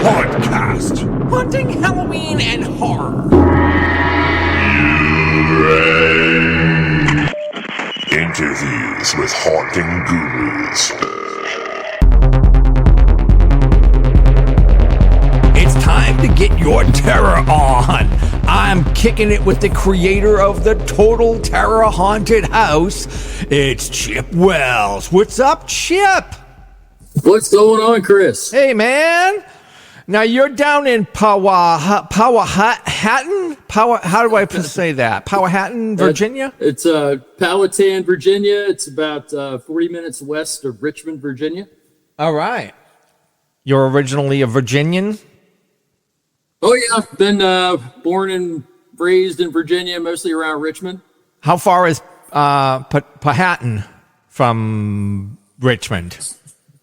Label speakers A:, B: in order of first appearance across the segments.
A: Hauntcast. Haunting Halloween and horror. Interviews with haunting gurus. It's time to get your terror on. I'm kicking it with the creator of the Total Terror Haunted House. It's Chip Wells. What's up, Chip?
B: What's going on, Chris?
A: Hey, man. Now, you're down in Powhatan? How do I say that? Powhatan, Virginia?
B: It's Powhatan, Virginia. It's about 40 minutes west of Richmond, Virginia.
A: All right. You're originally a Virginian?
B: Oh, yeah. Been born and raised in Virginia, mostly around Richmond.
A: How far is Powhatan from Richmond?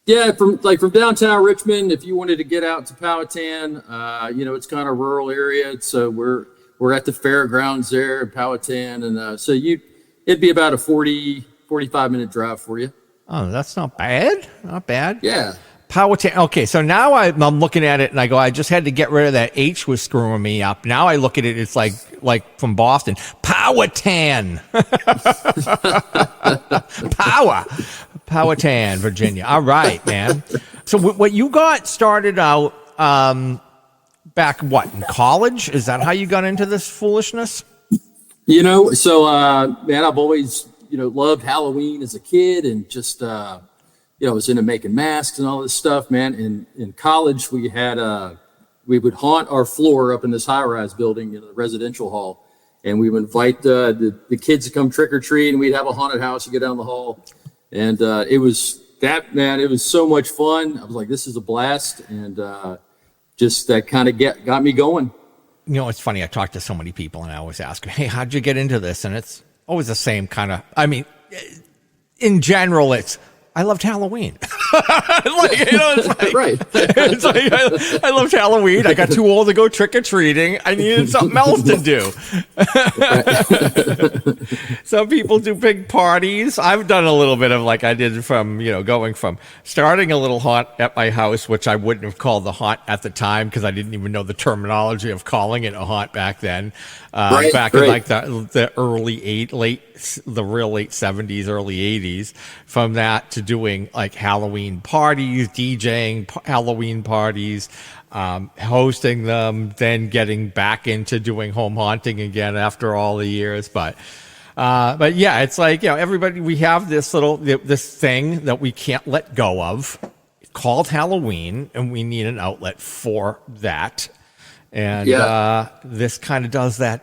B: Yeah, from downtown Richmond, if you wanted to get out to Powhatan, it's kind of rural area. So we're at the fairgrounds there in Powhatan, and so it'd be about a 45-minute drive for you.
A: Oh, that's not bad. Not bad.
B: Yeah.
A: Powhatan. Okay, so now I'm looking at it and I go, I just had to get rid of that H was screwing me up. Now I look at it, it's like from Boston. Powhatan. Powhatan, Virginia. All right, man. So what you got started out back in college? Is that how you got into this foolishness?
B: Man, I've always loved Halloween as a kid, and just was into making masks and all this stuff, man. In college, we would haunt our floor up in this high-rise building in the residential hall, and we would invite the kids to come trick or treat, and we'd have a haunted house. You go down the hall, and it was so much fun. I was like, this is a blast, and just that kind of got me going.
A: It's funny. I talk to so many people, and I always ask, hey, how'd you get into this? And it's always the same kind of, in general, it's, I loved Halloween.
B: Right.
A: It's like, I loved Halloween. I got too old to go trick-or-treating. I needed something else to do. Some people do big parties. I've done a little bit of like I did from, going from starting a little haunt at my house, which I wouldn't have called the haunt at the time because I didn't even know the terminology of calling it a haunt back then. In like the real late 70s, early 80s, from that to doing like Halloween parties, DJing Halloween parties, hosting them, then getting back into doing home haunting again after all the years. But yeah, it's like, everybody, we have this thing that we can't let go of called Halloween, and we need an outlet for that. And this kind of does that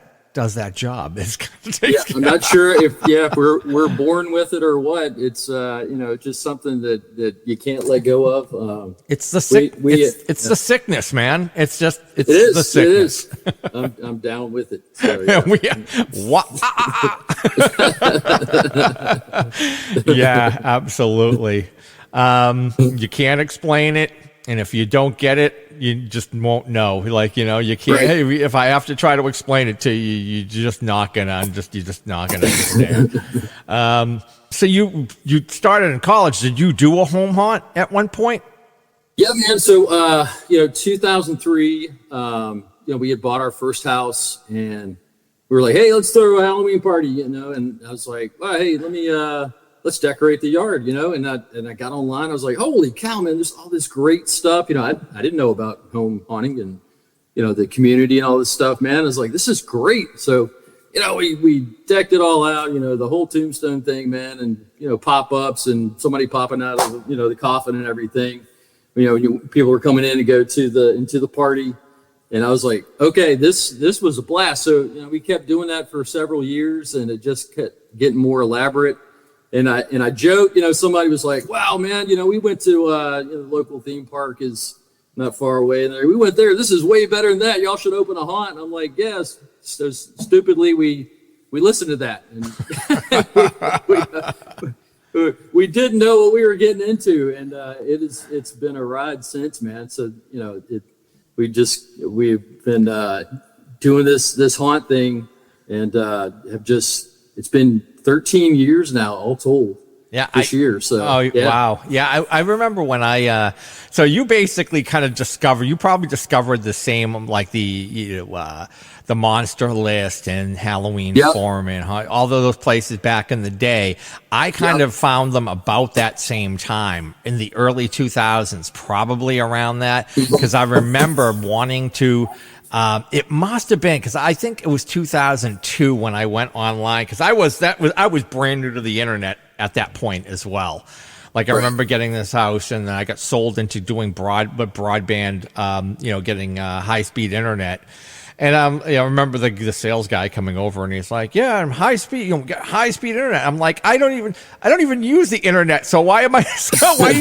A: job.
B: I'm not sure if we're born with it or what. It's just something that you can't let go of.
A: It's the the sickness, man. The sickness.
B: It is. I'm down with it. So,
A: yeah, absolutely. You can't explain it. And if you don't get it, you just won't know. Like, you can't, right. Hey, if I have to try to explain it to you, you're just not gonna understand. So you started in college. Did you do a home haunt at one point?
B: Yeah, man. So, 2003, we had bought our first house, and we were like, hey, let's throw a Halloween party, and I was like, well, hey, let's decorate the yard, and I got online. I was like, holy cow, man, there's all this great stuff. I didn't know about home haunting and, the community and all this stuff, man. I was like, this is great. So, we decked it all out, the whole tombstone thing, man, and, pop-ups and somebody popping out of, the coffin and everything. People were coming in to go into the party. And I was like, okay, this was a blast. So, we kept doing that for several years, and it just kept getting more elaborate. And I joked, somebody was like, wow, man, we went to the local theme park is not far away. And we went there. This is way better than that. Y'all should open a haunt. And I'm like, yes. So stupidly, we listened to that. And we didn't know what we were getting into. And it's been a ride since, man. So, we've been doing this haunt thing, and it's been 13 years now, all told.
A: Yeah,
B: this year. So,
A: wow. Yeah, I remember when so you basically kind of you probably discovered the same, like the Monster List and Halloween
B: Yep.
A: Forum and all of those places back in the day. I kind of found them about that same time in the early 2000s, probably around that, because I remember wanting to. It must have been because I think it was 2002 when I went online, because I was brand new to the internet at that point as well. Like I remember getting this house, and then I got sold into doing broadband, getting high speed internet. And I remember the sales guy coming over, and he's like, "Yeah, I'm high speed. Get high speed internet." I'm like, I don't even use the internet. So why am I? So why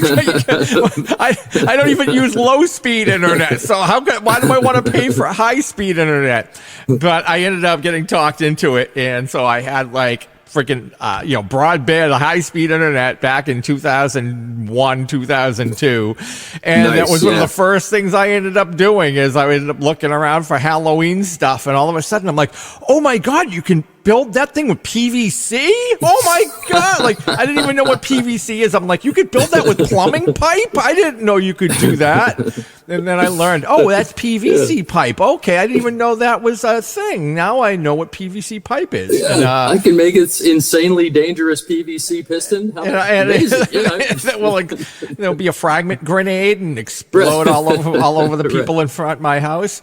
A: I don't even use low speed internet. So why do I want to pay for high speed internet? But I ended up getting talked into it, and so I had like freaking broadband high speed internet back in 2001 2002, and
B: Nice,
A: that was one of the first things I ended up doing. Is I ended up looking around for Halloween stuff, and all of a sudden I'm like, oh my god, you can build that thing with PVC? Oh my god, like I didn't even know what PVC is. I'm like, you could build that with plumbing pipe? I didn't know you could do that. And then I learned, oh, that's PVC pipe. Okay, I didn't even know that was a thing. Now I know what PVC pipe is.
B: Yeah,
A: And,
B: I can make it insanely dangerous PVC piston. How amazing!
A: Well, like there'll be a fragment grenade and explode all over the people in front of my house.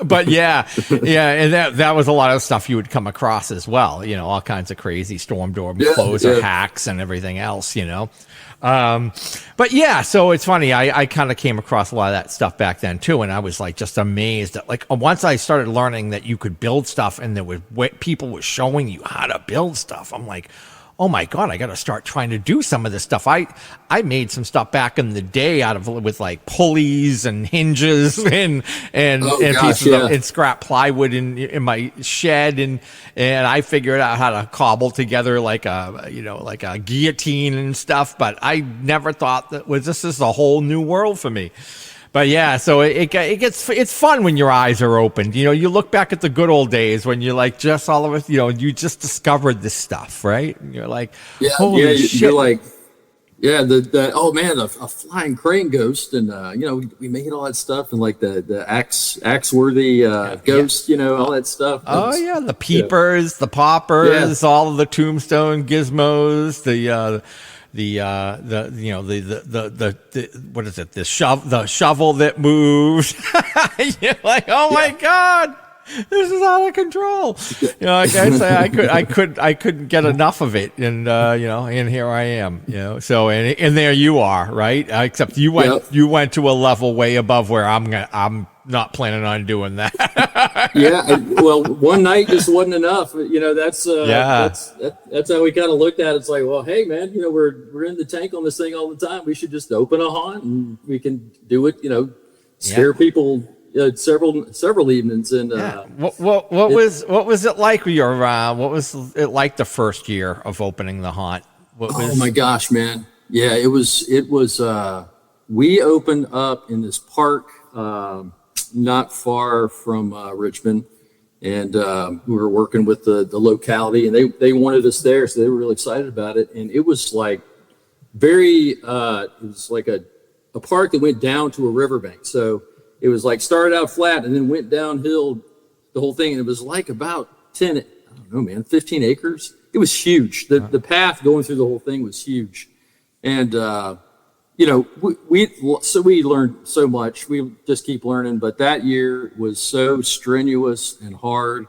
A: But yeah, and that was a lot of stuff you would come across as well. All kinds of crazy storm door closer hacks and everything else. But yeah, so it's funny. I kind of came across a lot of that stuff back then too, and I was like just amazed that like once I started learning that you could build stuff and there was people were showing you how to build stuff. I'm like, oh my god, I got to start trying to do some of this stuff. I made some stuff back in the day with like pulleys and hinges and pieces and scrap plywood in my shed, and I figured out how to cobble together like a guillotine and stuff. But I never thought this is a whole new world for me. But yeah, so it's fun when your eyes are opened. You look back at the good old days when you're like just all of us, you just discovered this stuff, right? And you're like, holy shit.
B: You're like, oh man, a flying crane ghost, and we made all that stuff, and like the axe worthy ghost, all that stuff.
A: Oh yeah, the peepers, the poppers, all of the tombstone gizmos, the what is it? The shovel that moves. You're like, oh my god, this is out of control. Like I say, I couldn't get enough of it, and and here I am. So and there you are, right? Except you went to a level way above where I'm not planning on doing that.
B: Well, one night just wasn't enough. That's how we kind of looked at it. It's like, well, hey man, we're in the tank on this thing all the time. We should just open a haunt and we can do it. Scare people several evenings. And
A: what was it like? What was it like the first year of opening the haunt?
B: Oh my gosh, man! Yeah, it was. We opened up in this park. Not far from Richmond, and we were working with the locality, and they wanted us there, so they were really excited about it. And it was like it was like a park that went down to a riverbank. So it was like started out flat and then went downhill the whole thing, and it was like about 15 acres. It was huge. The path going through the whole thing was huge, and we learned so much. We just keep learning. But that year was so strenuous and hard,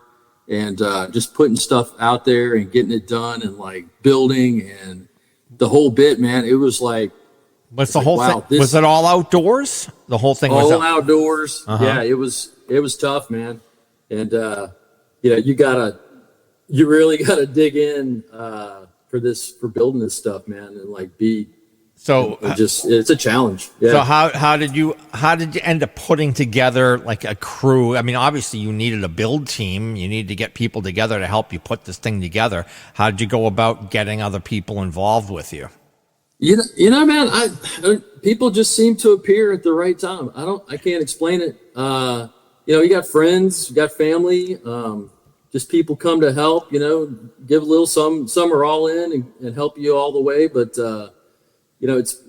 B: and just putting stuff out there and getting it done, and like building and the whole bit, man. It was like,
A: was the whole thing? Was it all outdoors? The whole thing was
B: all outdoors. Uh-huh. Yeah, it was tough, man. And you really gotta dig in for building this stuff, man, and like So it's a challenge. Yeah.
A: So how did you end up putting together like a crew? I mean, obviously you needed a build team. You needed to get people together to help you put this thing together. How did you go about getting other people involved with you?
B: Man, people just seem to appear at the right time. I can't explain it. You got friends, you got family. just people come to help, give a little, some are all in and help you all the way. But, it's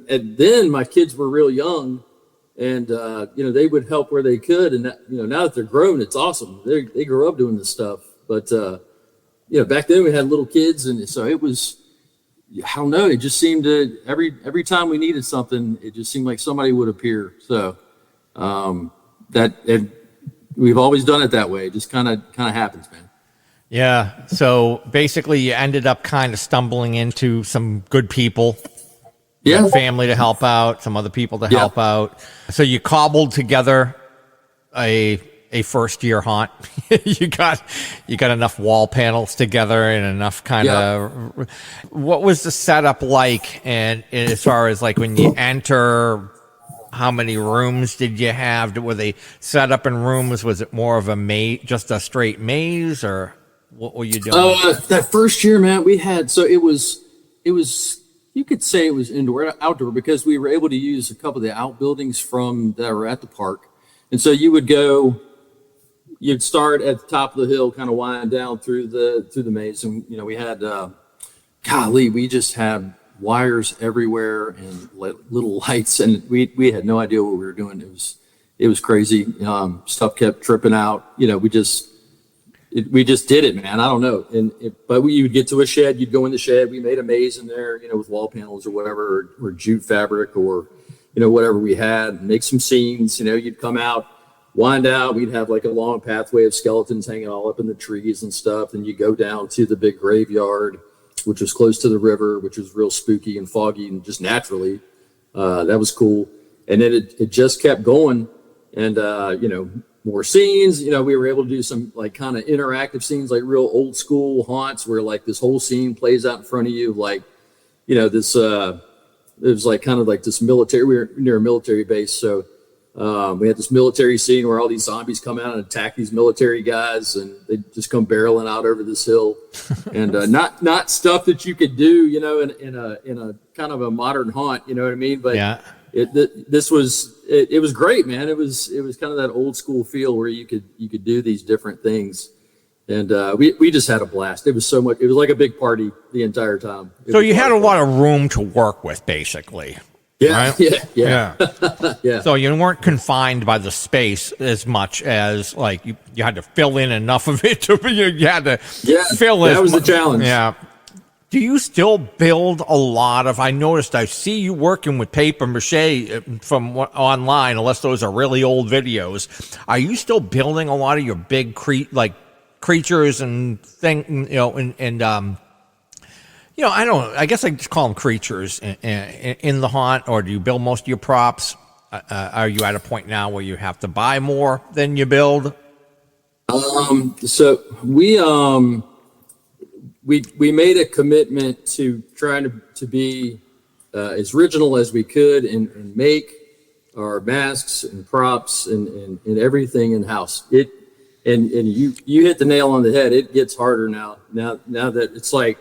B: and then my kids were real young and, they would help where they could. And that, now that they're grown, it's awesome. They grew up doing this stuff. But, back then we had little kids. And so it was, I don't know. It just seemed to every time we needed something, it just seemed like somebody would appear. So, and we've always done it that way. It just kind of happens, man.
A: Yeah. So basically you ended up kind of stumbling into some good people.
B: Yeah.
A: Family to help out, some other people to help out. So you cobbled together a first year haunt. you got enough wall panels together and enough kind of, what was the setup like? And as far as like when you enter, how many rooms did you have? Were they set up in rooms? Was it more of a maze, just a straight maze, or what were you doing?
B: That first year, man, we had, so it was, you could say it was indoor, outdoor, because we were able to use a couple of the outbuildings that were at the park. And so you'd start at the top of the hill, kind of wind down through the maze. And, we had, we just had wires everywhere and little lights. And we had no idea what we were doing. It was crazy. Stuff kept tripping out. We just did it, man. I don't know. But you would get to a shed, you'd go in the shed. We made a maze in there, with wall panels or whatever, or jute fabric or, whatever we had, make some scenes, you'd come out, wind out. We'd have like a long pathway of skeletons hanging all up in the trees and stuff. And you go down to the big graveyard, which was close to the river, which was real spooky and foggy and just naturally. That was cool. And then it just kept going. And, more scenes, we were able to do some like kind of interactive scenes, like real old school haunts where like this whole scene plays out in front of you. Like, this, it was like kind of like this military, we were near a military base. So, we had this military scene where all these zombies come out and attack these military guys and they just come barreling out over this hill and, not stuff that you could do, in a kind of a modern haunt, you know what I mean? But yeah. It was great, man. It was kind of that old school feel where you could do these different things. And we just had a blast. It was so much. It was like a big party the entire time.
A: So you had a lot of room to work with, basically.
B: Yeah,
A: right?
B: yeah. Yeah.
A: So you weren't confined by the space as much as like you had to fill in enough of it to you had to fill in.
B: That was the challenge.
A: Yeah. Do you still build a lot of? I noticed I see you working with paper mache from online, unless those are really old videos. Are you still building a lot of your big creatures and I guess I just call them creatures in the haunt, or do you build most of your props? Are you at a point now where you have to buy more than you build?
B: So we made a commitment to trying to be as original as we could and make our masks and props and everything in house. And you hit the nail on the head. It gets harder now that it's like,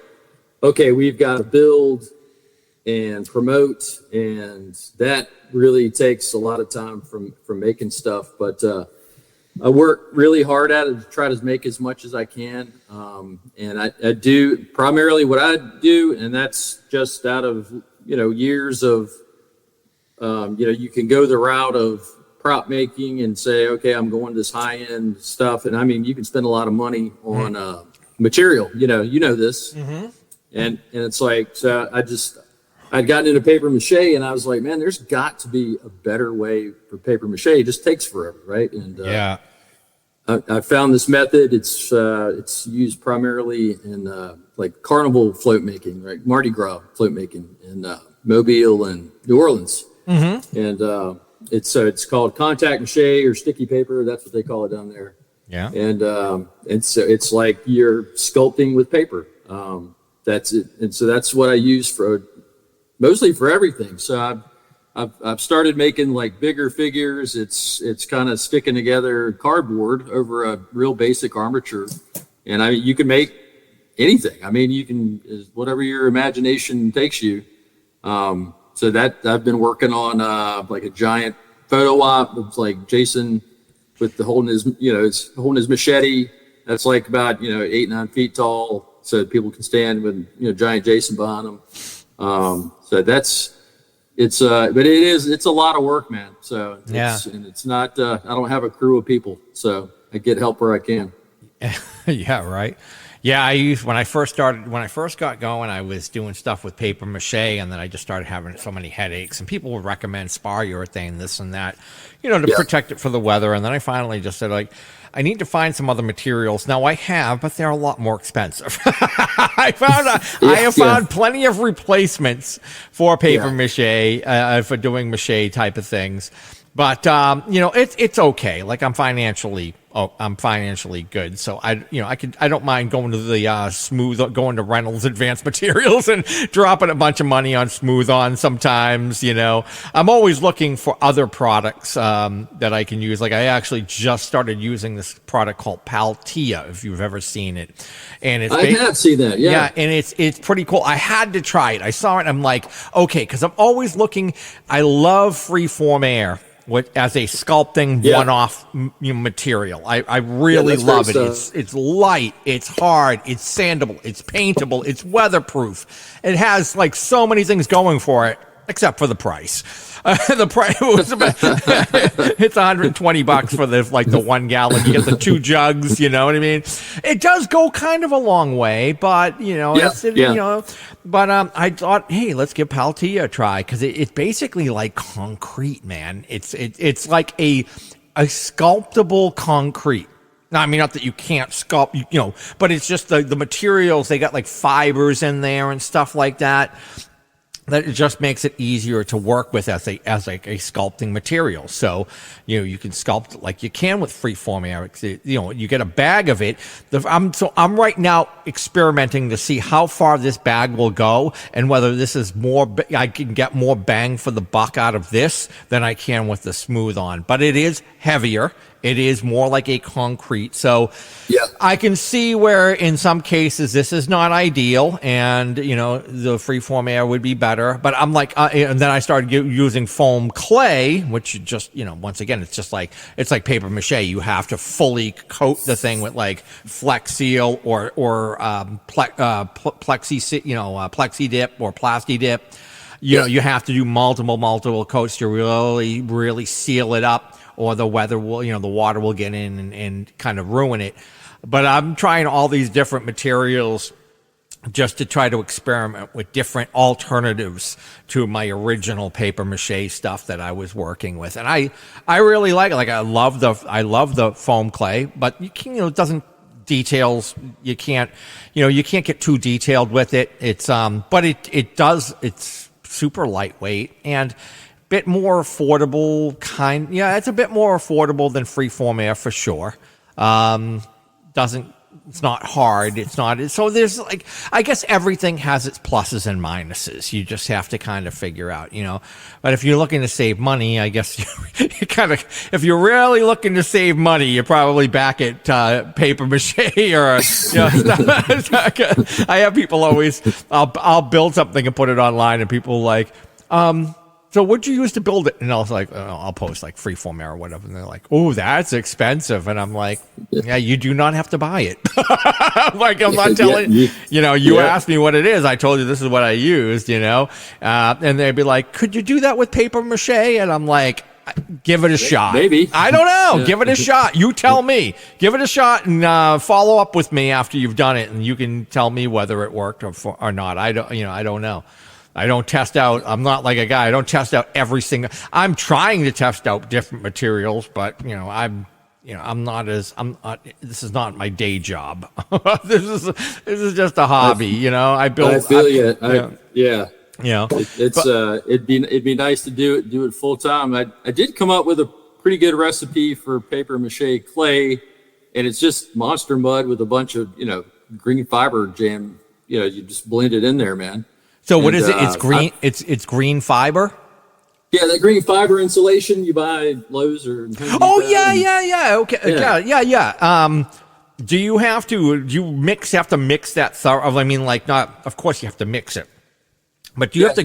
B: okay, we've got to build and promote, and that really takes a lot of time from making stuff. But I work really hard at it to try to make as much as I can. And I do primarily what I do, and that's just out of, years of, you can go the route of prop making and say, okay, I'm going this high end stuff. And I mean, you can spend a lot of money on material, this. Mm-hmm. And it's like, so I'd gotten into paper mache and I was like, man, there's got to be a better way for paper mache. It just takes forever. Right. And, I found this method. It's used primarily in, like carnival float making, right? Mardi Gras float making in, Mobile and New Orleans. Mm-hmm. And, it's called contact mache or sticky paper. That's what they call it down there.
A: Yeah.
B: And so it's like you're sculpting with paper. That's it. And so that's what I use mostly for everything. So I've started making like bigger figures. It's kind of sticking together cardboard over a real basic armature. And you can make anything. I mean, you can, whatever your imagination takes you. So that I've been working on, like a giant photo op of like Jason with holding his machete That's like about 8-9 feet tall, so people can stand with giant Jason behind them. So but it's a lot of work, man. So it's not. I don't have a crew of people, so I get help where I can.
A: Yeah, right. Yeah, when I first got going, I was doing stuff with paper mache, and then I just started having so many headaches. And people would recommend spar urethane, this and that, to protect it for the weather. And then I finally just said, like, I need to find some other materials. Now I have, but they're a lot more expensive. I have found plenty of replacements for paper mache, for doing mache type of things. But it's okay. Like I'm financially good, so I don't mind going to the going to Reynolds Advanced Materials and dropping a bunch of money on Smooth On sometimes. I'm always looking for other products that I can use. Like I actually just started using this product called Paltia, if you've ever seen it, and
B: I have seen that. Yeah,
A: and it's pretty cool. I had to try it. I saw it. And I'm like, okay, because I'm always looking. I love freeform air as a sculpting one-off material. I really love it. It's light, it's hard, it's sandable, it's paintable, it's weatherproof. It has like so many things going for it, except for the price. The price was it's $120 for the 1 gallon. You get the 2 jugs. You know what I mean? It does go kind of a long way, but But I thought, hey, let's give Paltia a try because it's basically like concrete, man. It's like a sculptable concrete. Now, I mean, not that you can't sculpt, but it's just the materials. They got like fibers in there and stuff like that. That it just makes it easier to work with as like a sculpting material. So, you can sculpt like you can with freeform air. You get a bag of it. I'm right now experimenting to see how far this bag will go and whether this is I can get more bang for the buck out of this than I can with the Smooth On. But it is heavier. It is more like a concrete. So I can see where in some cases this is not ideal and, the freeform air would be better. But I'm like, and then I started using foam clay, which just, once again, it's like paper mache. You have to fully coat the thing with like Flex Seal or Plexi Dip or Plasti Dip. You have to do multiple coats to really, really seal it up. Or the weather will, the water will get in and kind of ruin it. But I'm trying all these different materials just to try to experiment with different alternatives to my original paper mache stuff that I was working with. And I really like it. Like I love the foam clay, but you can, it doesn't details. You can't get too detailed with it. It's, but it's super lightweight and bit more affordable it's a bit more affordable than freeform air for sure. It's not hard. So there's like, I guess everything has its pluses and minuses. You just have to kind of figure out, but if you're looking to save money, I guess if you're really looking to save money, you're probably back at paper mache or, I have people always, I'll build something and put it online and people like, so what'd you use to build it? And I was like, I'll post like freeform air or whatever. And they're like, oh, that's expensive. And I'm like, yeah, you do not have to buy it. I'm not telling you asked me what it is. I told you this is what I used, and they'd be like, could you do that with paper mache? And I'm like, give it a shot.
B: Maybe.
A: I don't know. Yeah. Give it a shot. You tell me. Give it a shot and follow up with me after you've done it. And you can tell me whether it worked or not. I don't know. I don't test out. I'm not like a guy. I don't test out every single. I'm trying to test out different materials, but I'm not. This is not my day job. This is just a hobby. I build.
B: I feel you. It'd be nice to do it full time. I did come up with a pretty good recipe for paper mache clay, and it's just monster mud with a bunch of green fiber jam. You just blend it in there, man.
A: So what is it? It's green. It's green fiber.
B: Yeah, that green fiber insulation you buy at Lowe's or.
A: Oh yeah. Okay. Yeah. Do you have to? Do you have to mix that thorough? I mean, like not. Of course, you have to mix it. But do you have to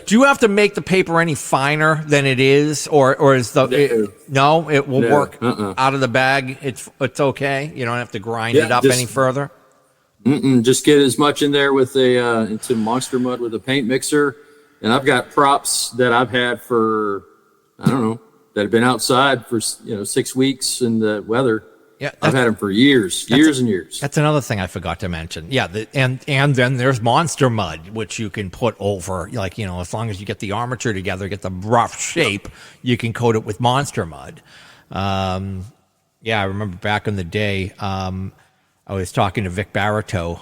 A: do you have to make the paper any finer than it is, or is no, it will work out of the bag. It's okay. You don't have to grind it up any further.
B: Just get as much in there with into Monster Mud with a paint mixer, and I've got props that I've had for I don't know that have been outside for 6 weeks in the weather. Yeah, I've had them for years and years.
A: That's another thing I forgot to mention. Yeah, and then there's Monster Mud, which you can put over, like, as long as you get the armature together, get the rough shape, you can coat it with Monster Mud. Yeah, I remember back in the day, I was talking to Vic Barito.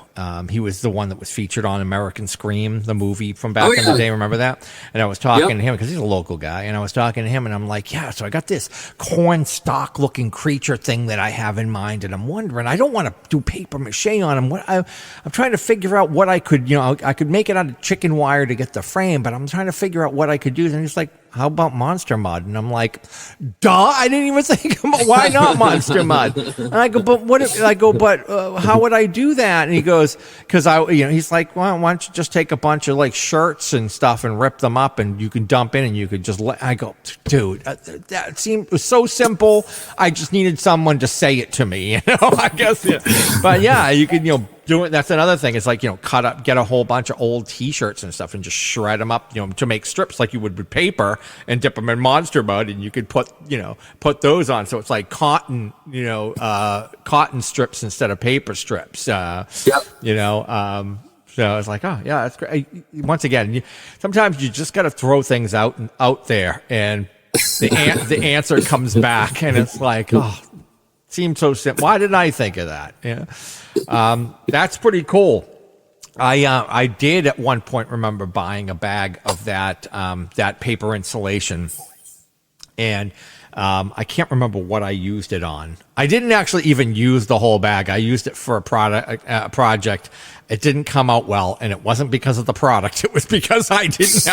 A: He was the one that was featured on American Scream, the movie from back in the day. Remember that? And I was talking to him because he's a local guy. And I was talking to him, and I'm like, yeah, so I got this corn stalk looking creature thing that I have in mind. And I'm wondering, I don't want to do paper mache on him. I'm trying to figure out what I could, I could make it out of chicken wire to get the frame, but I'm trying to figure out what I could do. And he's like, how about Monster Mud? And I'm like, duh, I didn't even think about why not Monster Mud. And I go, but how would I do that? And he goes, because he's like, well, why don't you just take a bunch of like shirts and stuff and rip them up, and you can dump in, and you could just I go, dude, that seemed so simple. I just needed someone to say it to me, I guess. Yeah. But yeah, you could, do it. That's another thing. It's like, cut up, get a whole bunch of old T-shirts and stuff, and just shred them up, to make strips like you would with paper, and dip them in Monster Mud, and you could put those on. So it's like cotton, cotton strips instead of paper strips. So it's like, oh yeah, that's great. Once again, sometimes you just got to throw things out there, and the answer comes back, and it's like, oh, seems so simple. Why didn't I think of that? Yeah. That's pretty cool. I did at one point remember buying a bag of that paper insulation, and I can't remember what I used it on. I didn't actually even use the whole bag. I used it for a project. It didn't come out well, and it wasn't because of the product. It was because I didn't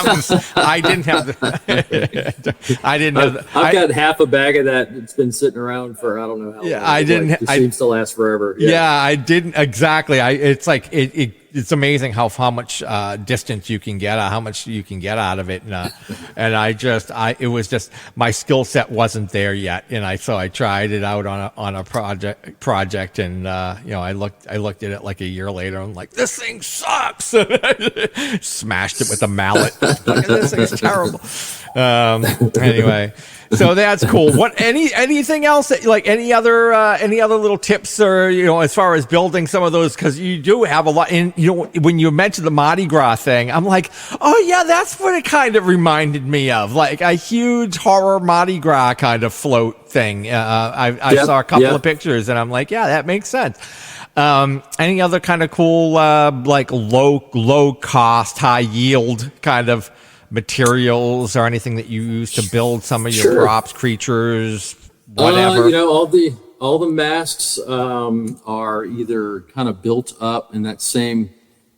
A: have. I've
B: got half a bag of that. It's been sitting around for I don't know how long.
A: Yeah, I didn't.
B: It seems to last forever.
A: Yeah, I didn't exactly. It's like it's amazing how much distance you can get, how much you can get out of it, and it was just my skill set wasn't there yet, and so I tried it out on a project, and I looked at it like a year later, and I'm like, this thing sucks. Smashed it with a mallet. This thing's terrible. Anyway. So that's cool. What anything else that, like any other little tips, or as far as building some of those, because you do have a lot. And when you mentioned the Mardi Gras thing, I'm like, oh yeah, that's what it kind of reminded me of, like a huge horror Mardi Gras kind of float thing. I saw a couple of pictures, and I'm like, yeah, that makes sense. Any other kind of cool, like low cost, high yield kind of materials or anything that you use to build some of your props, creatures, whatever?
B: All the masks are either kind of built up in that same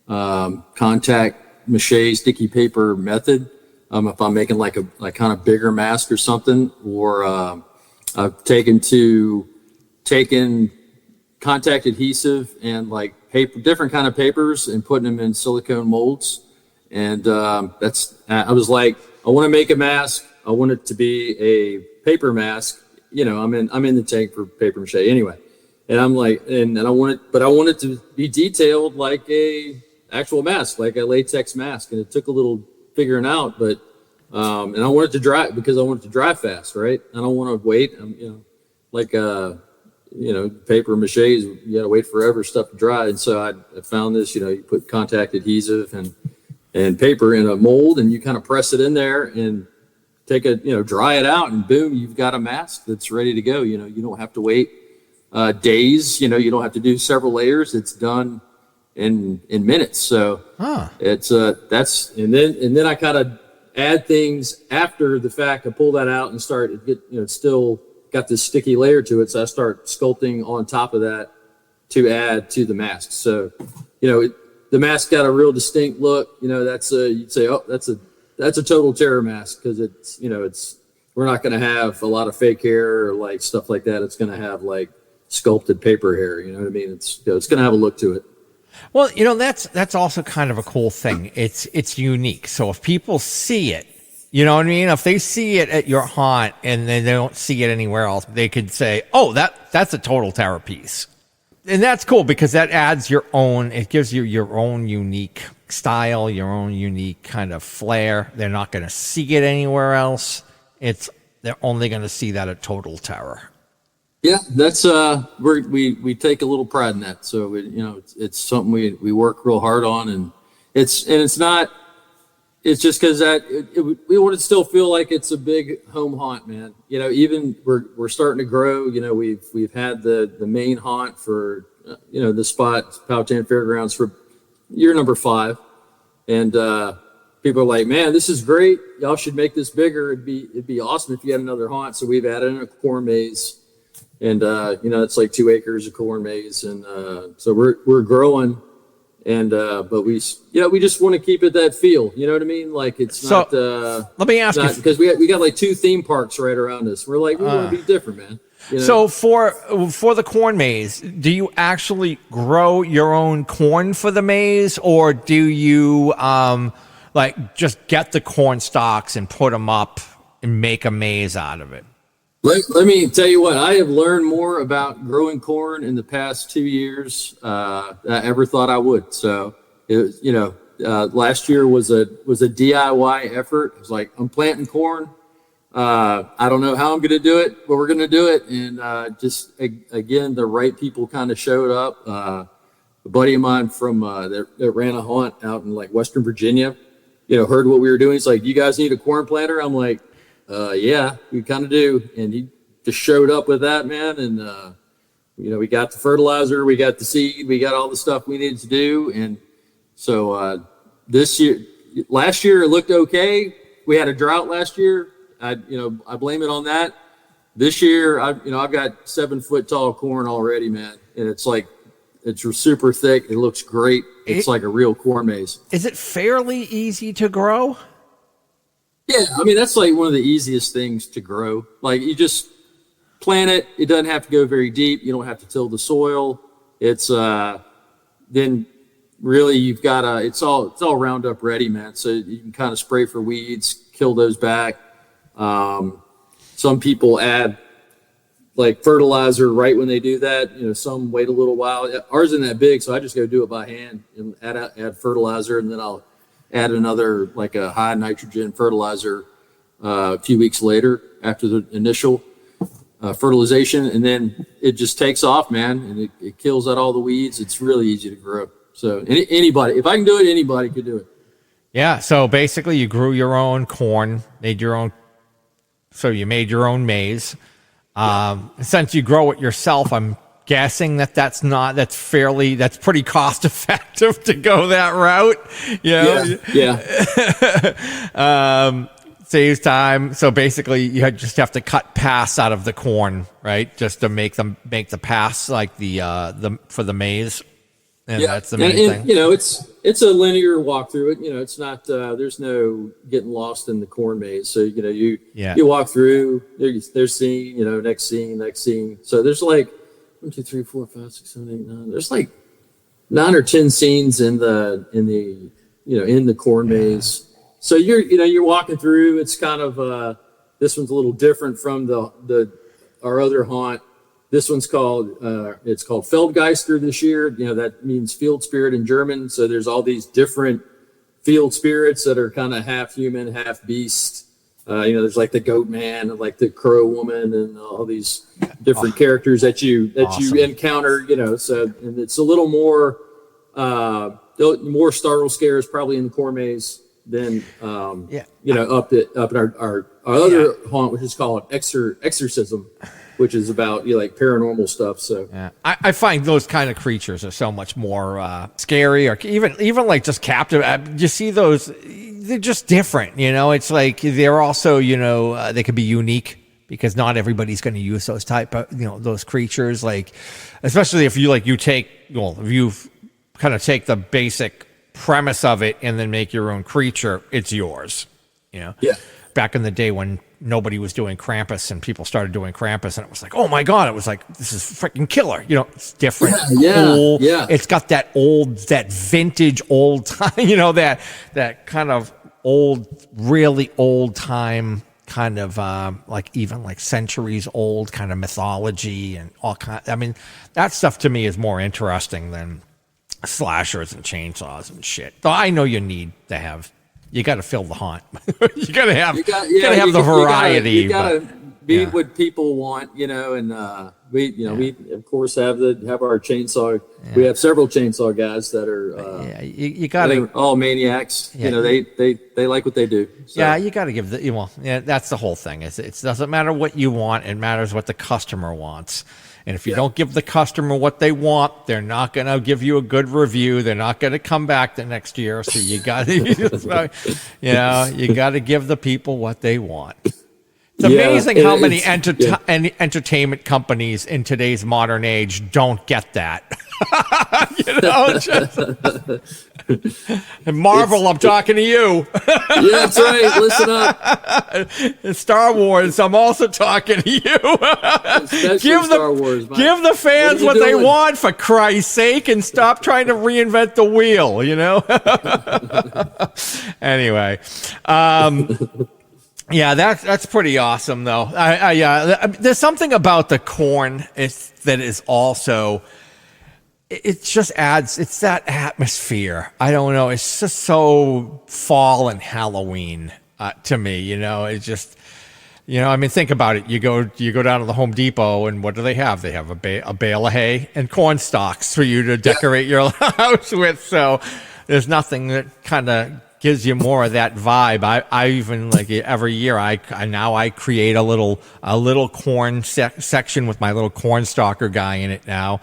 B: contact mache sticky paper method. If I'm making like kind of bigger mask or something, or I've taken contact adhesive and like paper, different kind of papers, and putting them in silicone molds. And I was like, I want to make a mask. I want it to be a paper mask. I'm in the tank for paper mache anyway. And I'm like, and I want it to be detailed like a actual mask, like a latex mask. And it took a little figuring out, but and I want it to dry because I want it to dry fast, right? I don't want to wait. Paper mache is, you got to wait forever stuff to dry. And so I found this, you put contact adhesive and paper in a mold, and you kind of press it in there and take dry it out, and boom, you've got a mask that's ready to go. You don't have to wait days. You don't have to do several layers. It's done in minutes. So it's and then I kind of add things after the fact. I pull that out and start it's still got this sticky layer to it. So I start sculpting on top of that to add to the mask. So the mask got a real distinct look. You'd say, oh, that's a total terror mask, because we're not going to have a lot of fake hair or like stuff like that. It's going to have like sculpted paper hair. You know what I mean? It's going to have a look to it.
A: Well, that's also kind of a cool thing. It's unique. So if people see it, you know what I mean? If they see it at your haunt and then they don't see it anywhere else, they could say, "Oh, that's a total terror piece." And that's cool because that adds it gives you your own unique style, your own unique kind of flair. They're not going to see it anywhere else. They're only going to see that at Total Terror.
B: Yeah, that's we take a little pride in that. So it's something we work real hard on, and it's not. It's just because we want to still feel like it's a big home haunt, man. Even we're starting to grow. We've had the main haunt for the spot Powhatan Fairgrounds for year number 5, and people are like, "Man, this is great. Y'all should make this bigger. It'd be awesome if you had another haunt." So we've added in a corn maze, and it's like 2 acres of corn maze, and so we're growing. And but we just want to keep it that feel, you know what I mean? Like it's not.
A: Let me ask you,
B: because we got like 2 theme parks right around us. We're like we want to be different, man.
A: So for the corn maze, do you actually grow your own corn for the maze, or do you like just get the corn stalks and put them up and make a maze out of it?
B: Let me tell you what, I have learned more about growing corn in the past 2 years than I ever thought I would. So, last year was a DIY effort. It was like, I'm planting corn. I don't know how I'm going to do it, but we're going to do it. And again, the right people kind of showed up. A buddy of mine from that ran a haunt out in like Western Virginia, heard what we were doing. He's like, "You guys need a corn planter?" I'm like, yeah, we kind of do. And he just showed up with that, man. And, we got the fertilizer, we got the seed, we got all the stuff we needed to do. And so, last year it looked okay. We had a drought last year. I blame it on that. This year, I've got 7-foot tall corn already, man. And it's super thick. It looks great. It's like a real corn maze.
A: Is it fairly easy to grow?
B: Yeah, I mean, that's like one of the easiest things to grow. Like you just plant it. It doesn't have to go very deep. You don't have to till the soil. It's then really you've got it's all Roundup ready, man. So you can kind of spray for weeds, kill those back. Some people add like fertilizer right when they do that. Some wait a little while. Ours isn't that big, so I just go do it by hand and add fertilizer, and then I'll add another like a high nitrogen fertilizer a few weeks later after the initial fertilization, and then it just takes off, man, and it kills out all the weeds. It's really easy to grow. So anybody, if I can do it, anybody could do it.
A: Yeah. So basically, you grew your own corn, so you made your own maze. Since you grow it yourself, I'm guessing that's pretty cost effective to go that route.
B: Yeah.
A: Saves time. So basically you just have to cut paths out of the corn, right? Just to make the paths like the for the maze. And that's the main thing.
B: It's a linear walk through it. It's not there's no getting lost in the corn maze. So you walk through, there's scene, next scene. So there's like 1, 2, 3, 4, 5, 6, 7, 8, 9. There's like 9 or 10 scenes in the corn maze. So you're walking through. It's kind of this one's a little different from our other haunt. This one's called Feldgeister this year. That means field spirit in German. So there's all these different field spirits that are kind of half human, half beast. There's like the goat man and like the crow woman and all these different characters that you encounter, so, and it's a little more startle scares probably in the corn maze than, up in our other haunt, which is called Exorcism, which is about like paranormal stuff. So
A: I find those kind of creatures are so much more scary, or even like just captive. You see those, they're just different. It's like they're also they could be unique because not everybody's going to use those type of those creatures. Like especially if you take if you kind of take the basic premise of it and then make your own creature, it's yours. Back in the day when nobody was doing Krampus and people started doing Krampus, and it was like, oh my God, it was like, this is freaking killer. You know, it's different, cool.
B: Yeah.
A: It's got that vintage old time, you know, that kind of really old time kind of like even like centuries old kind of mythology and all kind. I mean, that stuff to me is more interesting than slashers and chainsaws and shit. Though I know you got to fill the haunt. you got to have the variety.
B: You got to be what people want, you know. And we of course have our chainsaw. Yeah. We have several chainsaw guys that are
A: you got to
B: all maniacs. Yeah. You know, they like what they do. So.
A: Yeah, you got to give that's the whole thing. It doesn't matter what you want; it matters what the customer wants. And if you don't give the customer what they want, they're not going to give you a good review. They're not going to come back the next year. So you got to, you got to give the people what they want. It's amazing how many entertainment companies in today's modern age don't get that. And Marvel, I'm talking to you.
B: Yeah, that's right. Listen up.
A: Star Wars, I'm also talking to you. Give the fans what they want, for Christ's sake, and stop trying to reinvent the wheel, you know? Anyway. Yeah, that's pretty awesome, though. There's something about the corn that is also, it just adds, it's that atmosphere. I don't know. It's just so fall and Halloween to me. You know, it's just, I mean, think about it. You go down to the Home Depot, and what do they have? They have a bale of hay and corn stalks for you to decorate your house with. So there's nothing that kind of gives you more of that vibe. I even, like, every year I create a little corn section with my little corn stalker guy in it now.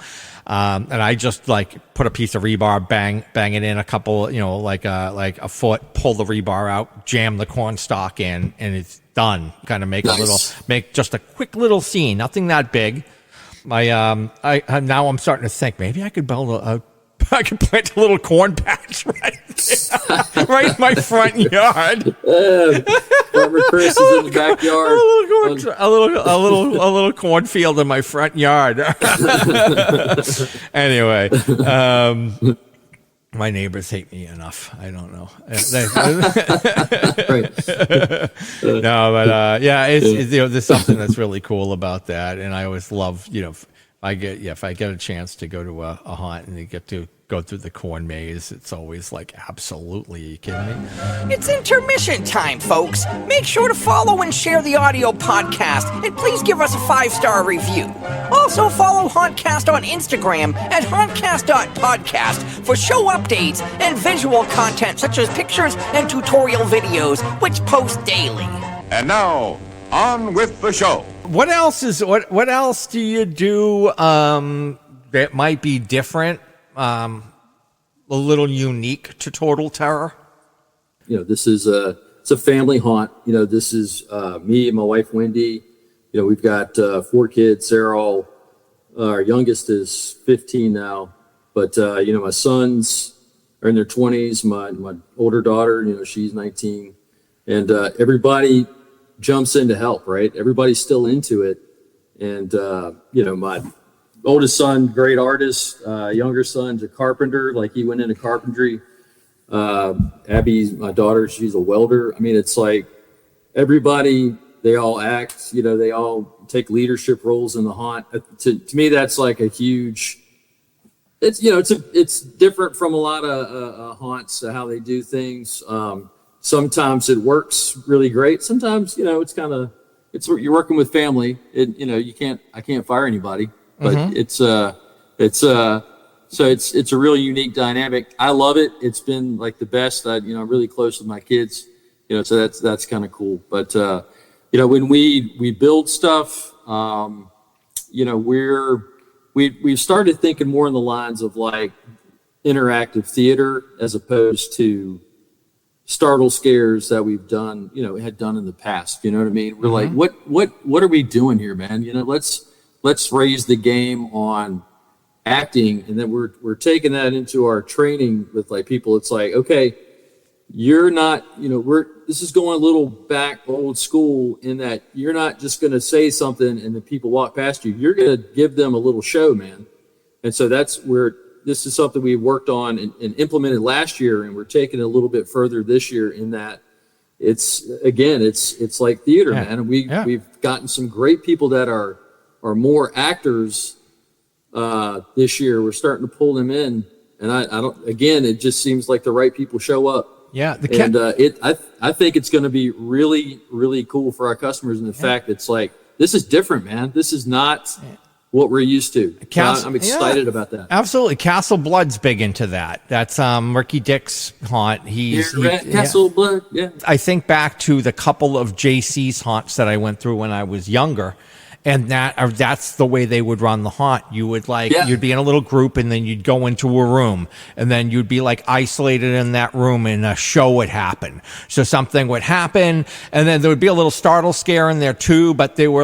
A: And I just like put a piece of rebar, bang it in a couple, like a foot, pull the rebar out, jam the corn stalk in, and it's done. Kind of make just a quick little scene, nothing that big. Now I'm starting to think maybe I could build I could plant a little corn patch right in my front yard.
B: Farmer Chris is in the backyard.
A: A little cornfield in my front yard. Anyway, my neighbors hate me enough. I don't know. No, but there's something that's really cool about that, and I always love, if I get a chance to go to a haunt and you get to go through the corn maze, it's always like, absolutely. Are you kidding me?
C: It's intermission time, folks. Make sure to follow and share the audio podcast, and please give us a 5-star review. Also follow Hauntcast on Instagram at hauntcast.podcast for show updates and visual content such as pictures and tutorial videos, which post daily.
D: And now, on with the show.
A: What else do you do that might be different, a little unique to Total Terror?
B: This is it's a family haunt. This is me and my wife Wendy. We've got 4 kids. They're all, our youngest is 15 now, but my sons are in their 20s. My older daughter, she's 19, and everybody jumps in to help, right? Everybody's still into it. And, my oldest son, great artist, younger son's a carpenter, like he went into carpentry. Abby's my daughter, she's a welder. I mean, it's like everybody, they all act, they all take leadership roles in the haunt. To me, that's like a huge, it's different from a lot of haunts, how they do things. Sometimes it works really great. Sometimes, it's kind of, you're working with family. I can't fire anybody, but so it's a really unique dynamic. I love it. It's been like the best. I'm really close with my kids, so that's kind of cool. But, when we build stuff, we've started thinking more in the lines of like interactive theater as opposed to startle scares that we've done, had done in the past. You know what I mean? We're like, what are we doing here, man? Let's raise the game on acting, and then we're taking that into our training with like people. It's like, okay, you're not, this is going a little back old school in that you're not just going to say something and the people walk past you. You're going to give them a little show, man. And so that's where this is something we worked on and implemented last year, and we're taking it a little bit further this year in that it's like theater, man. And we've gotten some great people that are more actors this year. We're starting to pull them in, and I don't. Again, it just seems like the right people show up.
A: Yeah,
B: I think it's going to be really, really cool for our customers. And the fact it's like, this is different, man. This is not what we're used to. I'm excited about that.
A: Absolutely. Castle Blood's big into that. That's Ricky Dick's haunt.
B: Castle Blood. Yeah.
A: I think back to the couple of JC's haunts that I went through when I was younger. And that's the way they would run the haunt. You would you'd be in a little group, and then you'd go into a room, and then you'd be like isolated in that room, and a show would happen. So something would happen, and then there would be a little startle scare in there too, but they were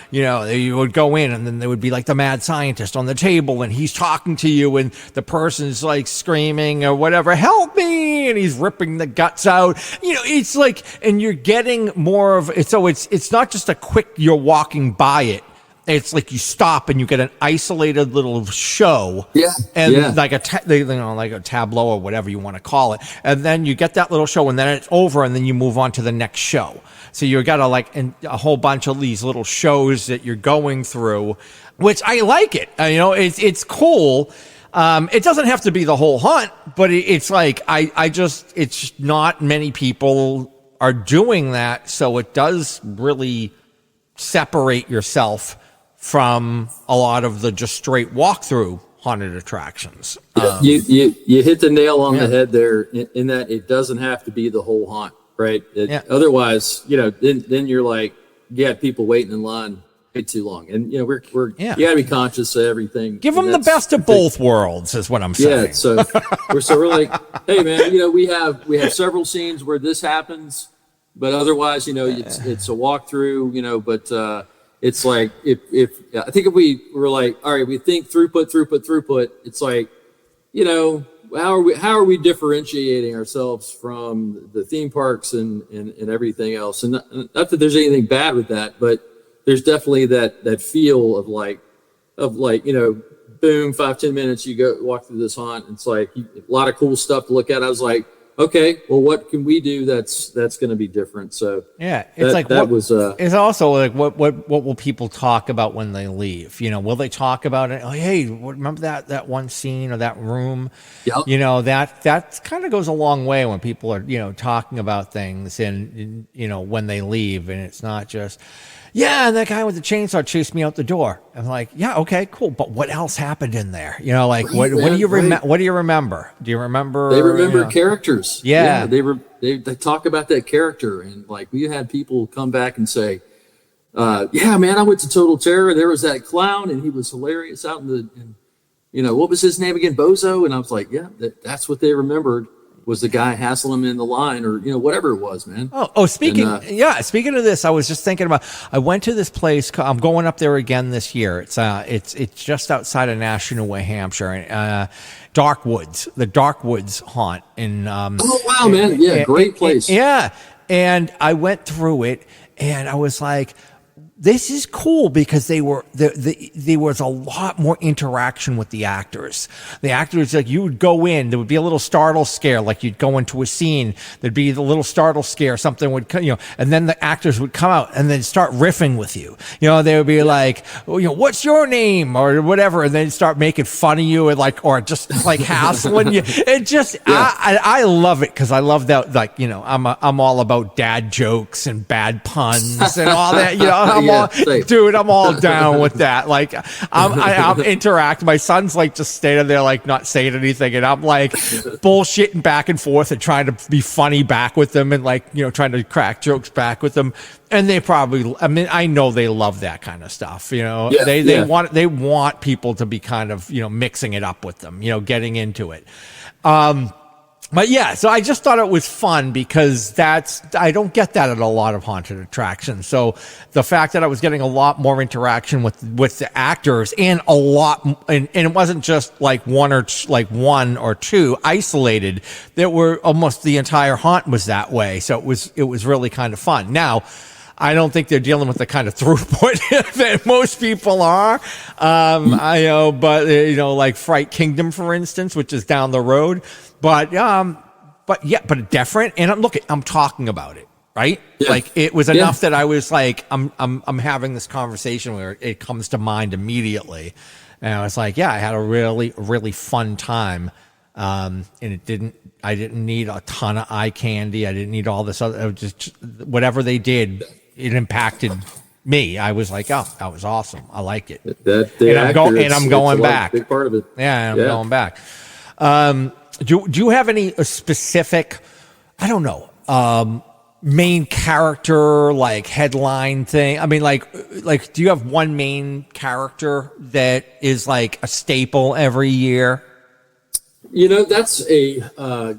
A: you would go in, and then there would be like the mad scientist on the table, and he's talking to you, and the person's like screaming or whatever, help me, and he's ripping the guts out. It's like, and you're getting more of it. So it's not just a quick, you're walking by it. It's like you stop and you get an isolated little show, like a tableau or whatever you want to call it, and then you get that little show, and then it's over, and then you move on to the next show. So you got a whole bunch of these little shows that you're going through, which I like it. It's cool. It doesn't have to be the whole hunt, but it's like it's not many people are doing that, so it does really separate yourself from a lot of the just straight walkthrough haunted attractions.
B: You hit the nail on the head there in that it doesn't have to be the whole haunt, right? Otherwise, then you're like, you have people waiting in line way too long, and you got to be conscious of everything.
A: Give them the best of both worlds, is what I'm saying.
B: Yeah, so we're like, hey man, we have several scenes where this happens. But otherwise, it's a walkthrough, but it's like, if I think if we were like, all right, we think throughput, it's like, how are we differentiating ourselves from the theme parks and everything else? And not that there's anything bad with that, but there's definitely that feel of boom, 5-10 minutes, you go walk through this haunt. It's like a lot of cool stuff to look at. I was like, okay, well, what can we do that's going to be different? So
A: it's also like what will people talk about when they leave? Will they talk about it? Oh, hey, remember that one scene or that room?
B: Yep.
A: That kind of goes a long way when people are talking about things and when they leave, and it's not just. Yeah, and that guy with the chainsaw chased me out the door. I'm like, yeah, okay, cool. But what else happened in there? What do you remember? What do you remember? Do you remember?
B: They remember characters.
A: Yeah.
B: They talk about that character, and like we had people come back and say, yeah, man, I went to Total Terror. There was that clown, and he was hilarious out in what was his name again? Bozo. And I was like, yeah, that's what they remembered. Was the guy hassling him in the line or, whatever it was, man.
A: Speaking of this, I was just thinking about, I went to this place. I'm going up there again this year. It's just outside of Nashua, New Hampshire, Dark Woods, the Dark Woods haunt in,
B: oh, wow, man. Yeah. Great place.
A: Yeah. And I went through it and I was like, this is cool because there was a lot more interaction with the actors. The actors, like you would go in, there would be a little startle scare, like you'd go into a scene, there'd be the little startle scare, something would, and then the actors would come out and then start riffing with you. They would be like, what's your name or whatever, and then start making fun of you and or just like hassling you. It just, I love it because I love that. I'm all about dad jokes and bad puns and all that. I'm all down with that. Like I'm interact. My son's like just standing there, like not saying anything, and I'm like bullshitting back and forth and trying to be funny back with them, and trying to crack jokes back with them. And they probably, I know they love that kind of stuff. They want people to be kind of mixing it up with them, getting into it. But yeah, so I just thought it was fun because I don't get that at a lot of haunted attractions. So the fact that I was getting a lot more interaction with the actors and and it wasn't just like one or two isolated. There were almost the entire haunt was that way. So it was really kind of fun. Now, I don't think they're dealing with the kind of throughput that most people are. I know, but like Fright Kingdom, for instance, which is down the road. But different. And I'm talking about it, right? Yeah. Like it was enough that I was like, I'm having this conversation where it comes to mind immediately. And I was like, yeah, I had a really, really fun time. And I didn't need a ton of eye candy. I didn't need all this other, just whatever they did, it impacted me. I was like, oh, that was awesome. I like it. I'm going back.
B: Big part of it.
A: Yeah, I'm going back. Do you have any specific, I don't know, main character, like headline thing? I mean, like, do you have one main character that is like a staple every year?
B: That's a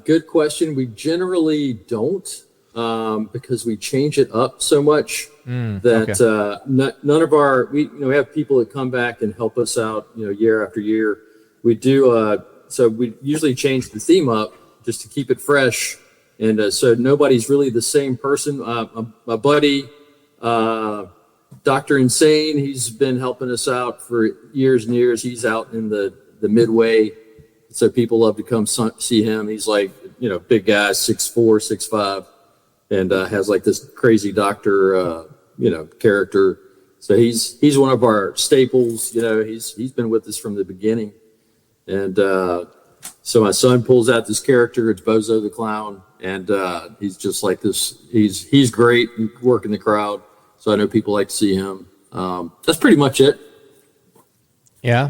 B: good question. We generally don't, because we change it up so much that none of we have people that come back and help us out, year after year. We do. So we usually change the theme up just to keep it fresh. And so nobody's really the same person. My buddy, Dr. Insane, he's been helping us out for years and years. He's out in the Midway. So people love to come see him. He's like, big guy, 6'4", 6'5", and has like this crazy doctor, character. So he's one of our staples. He's been with us from the beginning. And so my son pulls out this character. It's Bozo the Clown, and he's just like this. He's great working the crowd. So I know people like to see him. That's pretty much it.
A: Yeah.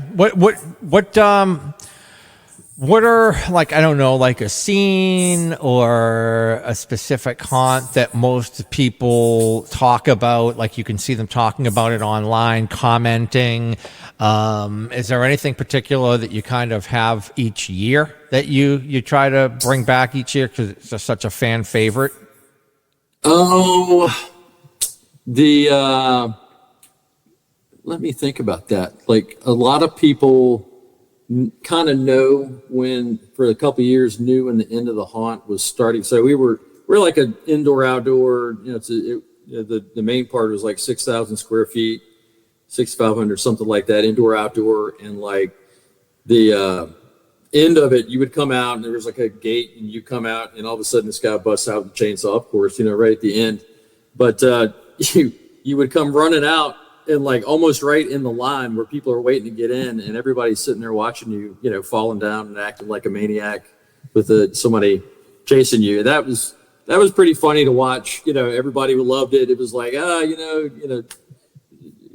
A: What are, like, I don't know, like a scene or a specific haunt that most people talk about? Like you can see them talking about it online, commenting. Is there anything particular that you kind of have each year that you try to bring back each year because it's just such a fan favorite?
B: Oh, let me think about that. Like a lot of people kind of know when, for a couple of years, knew when the end of the haunt was starting. So we're like an indoor outdoor. The main part was like 6,000 square feet, 6,500, something like that, indoor outdoor, and like the end of it, you would come out and there was like a gate, and you come out, and all of a sudden this guy busts out with a chainsaw, of course, right at the end. But you would come running out. And like almost right in the line where people are waiting to get in, and everybody's sitting there watching you, falling down and acting like a maniac with somebody chasing you. That was pretty funny to watch. Everybody loved it. It was like, it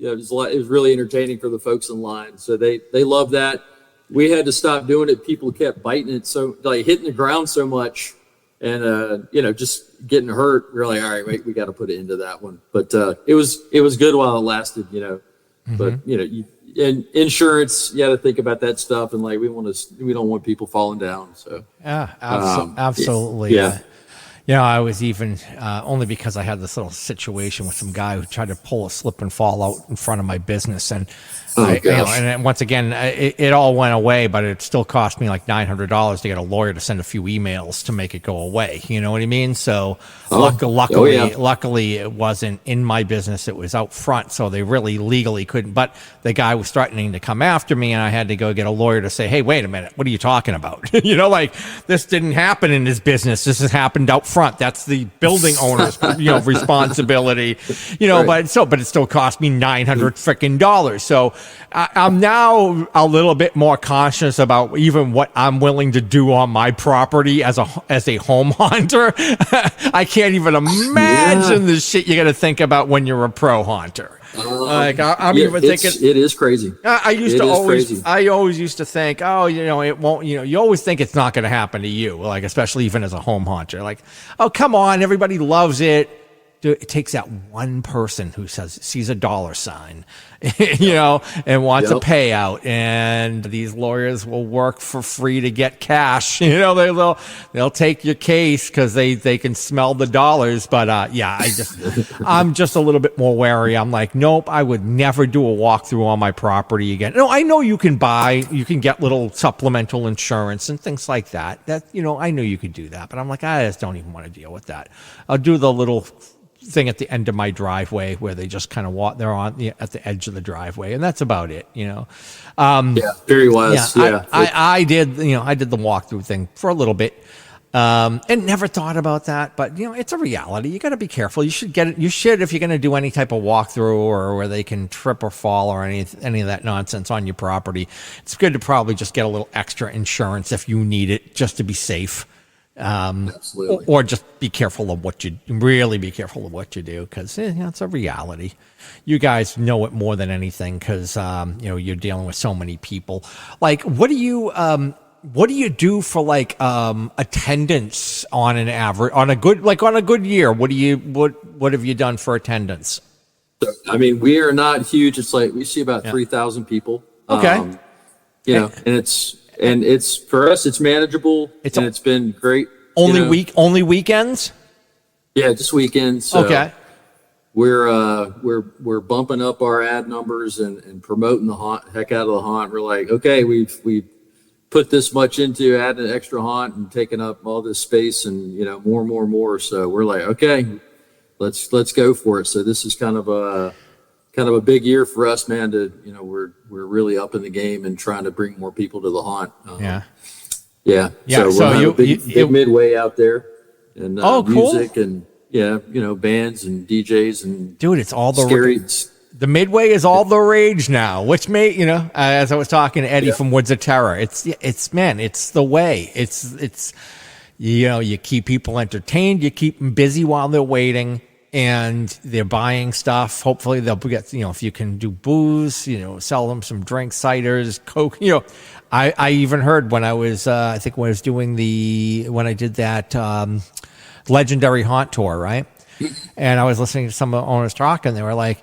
B: was really entertaining for the folks in line. So they loved that. We had to stop doing it. People kept biting it, so like hitting the ground so much, and just getting hurt. We're like, all right, wait, we got to put it into that one. But it was good while it lasted, Mm-hmm. But and insurance, you got to think about that stuff, and like we don't want people falling down. So
A: yeah, absolutely.
B: Yeah.
A: I was even only because I had this little situation with some guy who tried to pull a slip and fall out in front of my business, and and once again, it all went away, but it still cost me like $900 to get a lawyer to send a few emails to make it go away. You know what I mean? So luckily, it wasn't in my business; it was out front, so they really legally couldn't. But the guy was threatening to come after me, and I had to go get a lawyer to say, "Hey, wait a minute, what are you talking about? Like this didn't happen in his business. This has happened out front. That's the building owner's responsibility. Right. But it still cost me $900 freaking dollars. So I'm now a little bit more conscious about even what I'm willing to do on my property as a home haunter. I can't even imagine the shit you got to think about when you're a pro haunter. I'm even thinking
B: it is crazy.
A: I always used to think, it won't. You always think it's not going to happen to you, like especially even as a home haunter. Like, oh come on, everybody loves it. Dude, it takes that one person who sees a dollar sign, and wants a payout, and these lawyers will work for free to get cash. They'll take your case because they can smell the dollars. But I'm just a little bit more wary. I'm like, nope, I would never do a walkthrough on my property again. No, I know you can get little supplemental insurance and things like that. I know you could do that, but I'm like, I just don't even want to deal with that. I'll do the little thing at the end of my driveway where they just kind of walk. They're at the edge of the driveway, and that's about it.
B: Very wise.
A: I did the walkthrough thing for a little bit, and never thought about that. But it's a reality. You got to be careful. You should if you're going to do any type of walkthrough or where they can trip or fall or any of that nonsense on your property. It's good to probably just get a little extra insurance if you need it, just to be safe.
B: Absolutely.
A: Or just be careful of what you do, because it's a reality. You guys know it more than anything, because you're dealing with so many people. Like, what do you do for like attendance on an average, on a good year? What have you done for attendance?
B: I mean, we are not huge. It's like we see about 3,000 people.
A: Okay.
B: And it's for us, it's manageable, and it's been great.
A: Only weekends?
B: Yeah, just weekends. So
A: okay.
B: We're bumping up our ad numbers and promoting the heck out of the haunt. We're like, okay, we've put this much into adding an extra haunt and taking up all this space and more and more. So we're like, okay, let's go for it. So this is kind of a big year for us, man. We're really up in the game and trying to bring more people to the haunt. Yeah. So we'll have a big midway out there, and music
A: cool.
B: and bands and DJs and
A: dude, it's all
B: the
A: midway is all the rage now. Which as I was talking to Eddie from Woods of Terror, it's the way. It's you keep people entertained, you keep them busy while they're waiting. And they're buying stuff. Hopefully they'll get, if you can do booze, sell them some drinks, ciders, Coke. I even heard when I was, when I did that legendary haunt tour, right? And I was listening to some of the owners talk, and they were like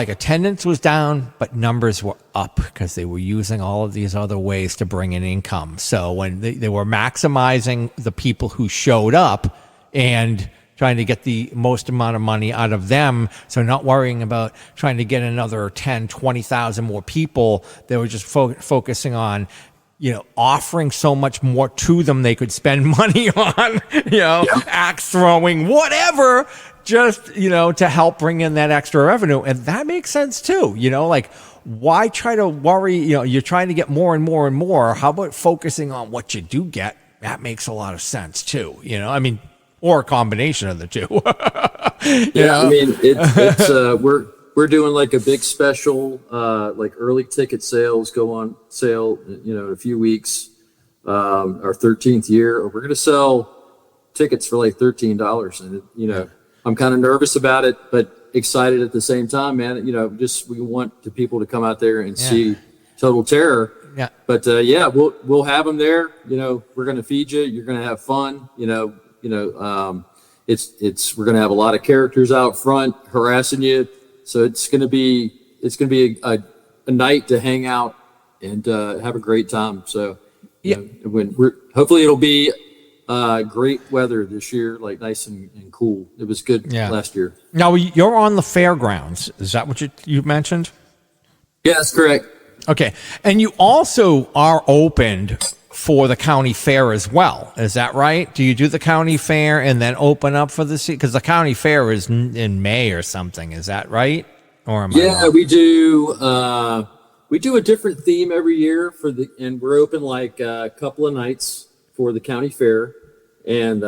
A: attendance was down, but numbers were up because they were using all of these other ways to bring in income. So when they were maximizing the people who showed up and trying to get the most amount of money out of them. So not worrying about trying to get another 10, 20,000 more people. They were just focusing on, offering so much more to them they could spend money on, axe throwing, whatever, just, to help bring in that extra revenue. And that makes sense too. Why try to worry? You're trying to get more and more and more. How about focusing on what you do get? That makes a lot of sense too. Or a combination of the two.
B: I mean, it's we're doing like a big special, like early ticket sales go on sale, in a few weeks. Our 13th year, we're going to sell tickets for like $13, and I'm kind of nervous about it, but excited at the same time, man. We want the people to come out there and see Total Terror.
A: Yeah.
B: But we'll have them there. We're going to feed you. You're going to have fun. It's we're going to have a lot of characters out front harassing you. So it's going to be a night to hang out and have a great time. So hopefully it'll be great weather this year, like nice and cool. It was good last year.
A: Now you're on the fairgrounds. Is that what you mentioned?
B: Yeah, that's correct.
A: Okay. And you also are opened for the county fair as well. Is that right? Do you do the county fair and then open up for the because the county fair is in May or something? Is that right? Or am I wrong?
B: We do. We do a different theme every year and we're open like a couple of nights for the county fair. And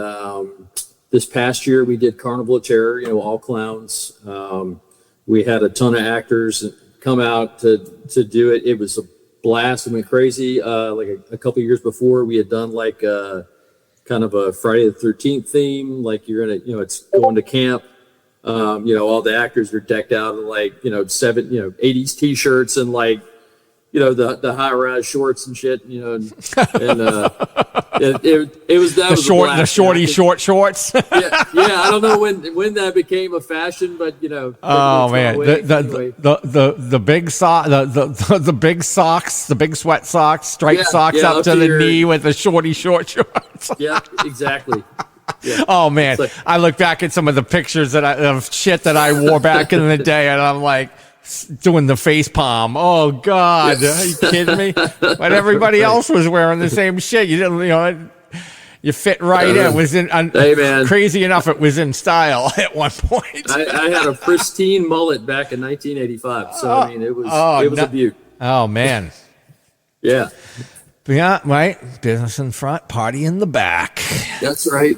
B: this past year we did Carnival of Terror. All clowns. We had a ton of actors come out to do it. It was a blast. It went crazy. Like a couple of years before, we had done like kind of a Friday the 13th theme. Like you're gonna, it's going to camp. All the actors are decked out in like 80s t-shirts and like the high rise shorts and shit, and it was that
A: the shorty short shorts.
B: yeah, I don't know when that became a fashion, but
A: oh man,
B: anyway.
A: the big the big socks, the big sweat socks, striped socks up to the knee with the shorty short shorts.
B: Yeah, exactly. Yeah.
A: Oh man, I look back at some of the pictures of shit that I wore back in the day, and I'm like doing the face palm. Oh God, are you kidding me? But everybody else was wearing the same shit. You didn't, you fit right in. It was
B: hey man,
A: crazy enough. It was in style at one point.
B: I had a pristine mullet back in 1985, so I mean it was a beaut.
A: Oh man,
B: yeah.
A: Yeah, right. Business in front, party in the back.
B: That's right.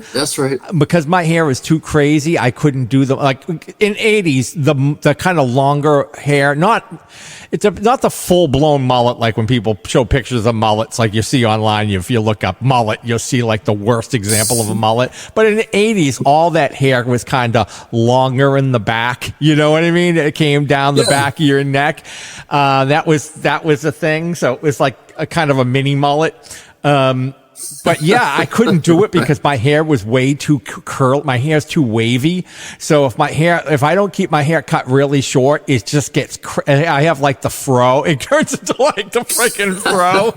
A: Because my hair was too crazy, I couldn't do like in '80s the kind of longer hair. Not the full blown mullet like when people show pictures of mullets like you see online. If you look up mullet, you'll see like the worst example of a mullet. But in the '80s, all that hair was kind of longer in the back. You know what I mean? It came down the back of your neck. That was the thing. So it was like a kind of a mini mullet. But yeah, I couldn't do it because my hair was way too curled. My hair's too wavy. So if I don't keep my hair cut really short, it just gets, I have like the fro. It turns into like the freaking fro.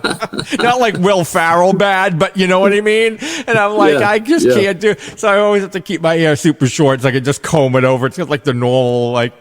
A: Not like Will Ferrell bad, but you know what I mean? And I'm like, I just can't do, so I always have to keep my hair super short so I can just comb it over. It's like the normal, like,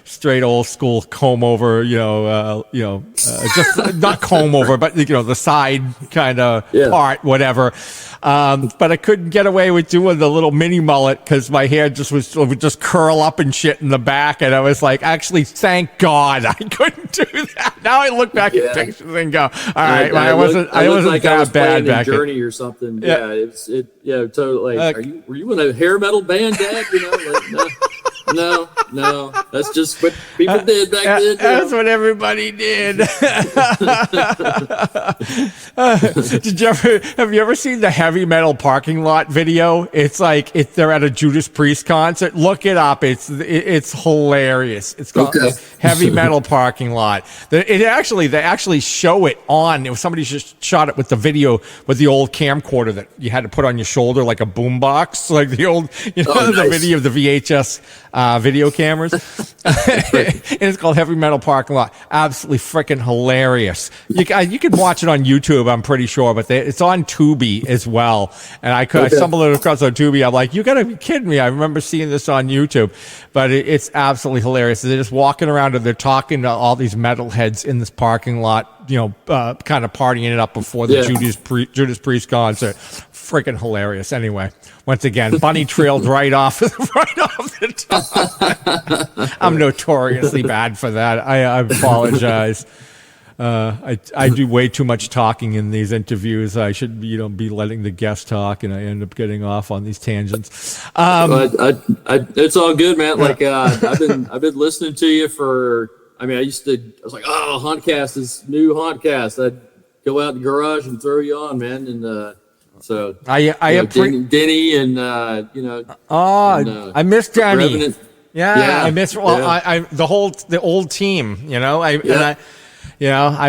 A: straight old school comb over, just not comb over, but the side kind of part. Whatever. But I couldn't get away with doing the little mini mullet because my hair would just curl up and shit in the back. And I was like, actually, thank God I couldn't do that. Now I look back at pictures and go, all right, I wasn't
B: like
A: that
B: I was
A: bad back
B: in Journey or something. Yeah, totally. Like, were you in a hair metal band, Dad? No. No, that's just what people did back then.
A: That's what everybody did. Have you ever seen the Heavy Metal Parking Lot video? It's like they're at a Judas Priest concert. Look it up. It's hilarious. It's called Heavy Metal Parking Lot. They actually show it on. Somebody just shot it with the video with the old camcorder that you had to put on your shoulder like a boombox, like the old the video of the VHS video cameras. And it's called Heavy Metal Parking Lot. Absolutely freaking hilarious. You can watch it on YouTube, I'm pretty sure, but it's on Tubi as well. And I stumbled across on Tubi. I'm like, you gotta be kidding me. I remember seeing this on YouTube, but it's absolutely hilarious. They're just walking around and they're talking to all these metalheads in this parking lot, kind of partying it up before the Judas Priest concert. Freaking hilarious. Anyway, once again, bunny trailed right off the top. I'm notoriously bad for that. I apologize. I do way too much talking in these interviews. I should be letting the guest talk, and I end up getting off on these tangents.
B: It's all good, man. Like I've been listening to you for. I was like, oh, Hauntcast is new Hauntcast. I'd go out in the garage and throw you on, man, and. So Denny and
A: I miss Denny.
B: Revenant.
A: I miss the old team. I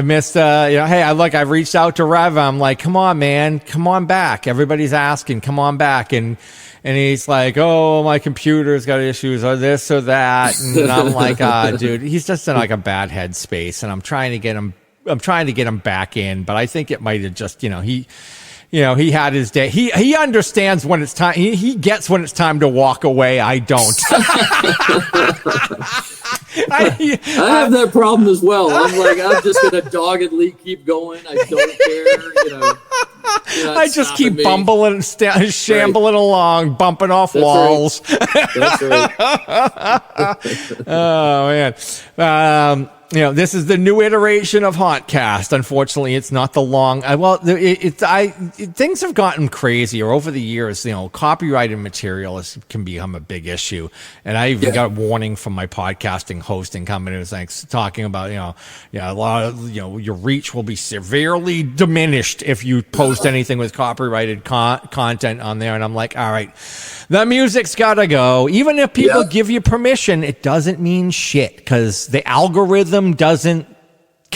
A: missed. Hey, I reached out to Rev. I'm like, come on, man, come on back. Everybody's asking, come on back, and he's like, oh, my computer's got issues, or this or that, and I'm like, dude, he's just in like a bad headspace, and I'm trying to get him back in, but I think it might have just, he had his day. He understands when it's time. He gets when it's time to walk away. I don't.
B: I have that problem as well. I'm like, I'm just going to doggedly keep going. I don't care.
A: I just keep bumbling, shambling along, bumping off walls.
B: Right. That's right.
A: Oh, man. This is the new iteration of Hauntcast. Unfortunately, it's not the long. Things have gotten crazier over the years. Copyrighted material can become a big issue, and I even got a warning from my podcasting hosting company. It was like talking about a lot of your reach will be severely diminished if you post anything with copyrighted content on there. And I'm like, all right, the music's gotta go. Even if people give you permission, it doesn't mean shit because the algorithm doesn't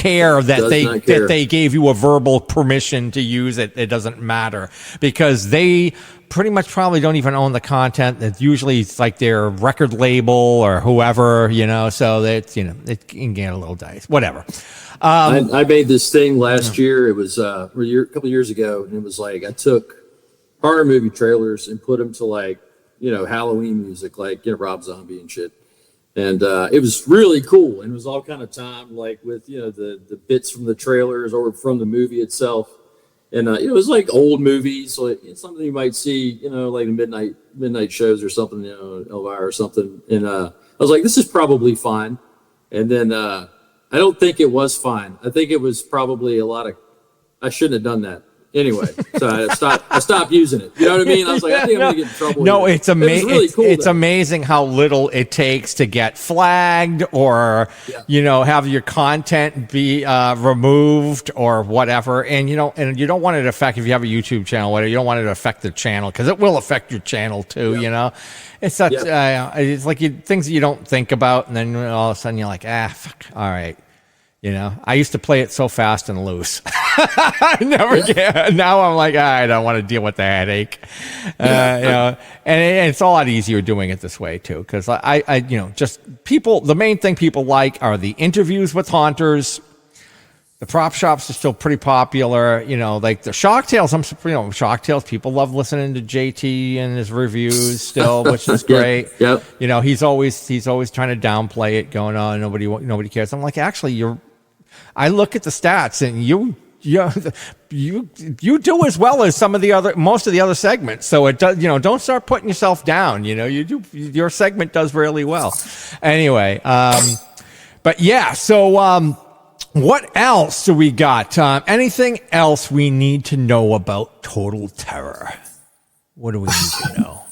A: care that
B: Does
A: they
B: not care.
A: that they gave you a verbal permission to use it. It doesn't matter because they pretty much probably don't even own the content. It's usually it's like their record label or whoever, so that it can get a little dicey. Whatever.
B: I made this thing last year. It was a couple years ago, and it was like I took horror movie trailers and put them to like Halloween music, like Rob Zombie and shit. And it was really cool, and it was all kind of timed like with the bits from the trailers or from the movie itself. And it was like old movies, like it's something you might see, like the midnight shows or something, Elvira or something. And I was like, this is probably fine. And then I don't think it was fine. I think it was probably I shouldn't have done that. Anyway, so I stopped using it. You know what I mean? I was like, I think I'm gonna get in trouble.
A: No,
B: here.
A: it's amazing.
B: Really cool,
A: it's amazing how little it takes to get flagged or, have your content be removed or whatever. And you don't want it to affect if you have a YouTube channel, whatever. You don't want it to affect the channel because it will affect your channel too. It's such it's like things that you don't think about, and then all of a sudden you're like, fuck, all right. I used to play it so fast and loose. I never get. Now I'm like, I don't want to deal with the headache. And it's a lot easier doing it this way too, because I just people. The main thing people like are the interviews with haunters. The prop shops are still pretty popular. Like the Shock Tales. Shock Tales. People love listening to JT and his reviews still, which is great.
B: Yep.
A: He's always trying to downplay it, going on. Nobody cares. I'm like, actually, I look at the stats, and you do as well as most of the other segments. So it does. Don't start putting yourself down. You do. Your segment does really well. Anyway, but yeah. So what else do we got? Anything else we need to know about Total Terror? What do we need to know?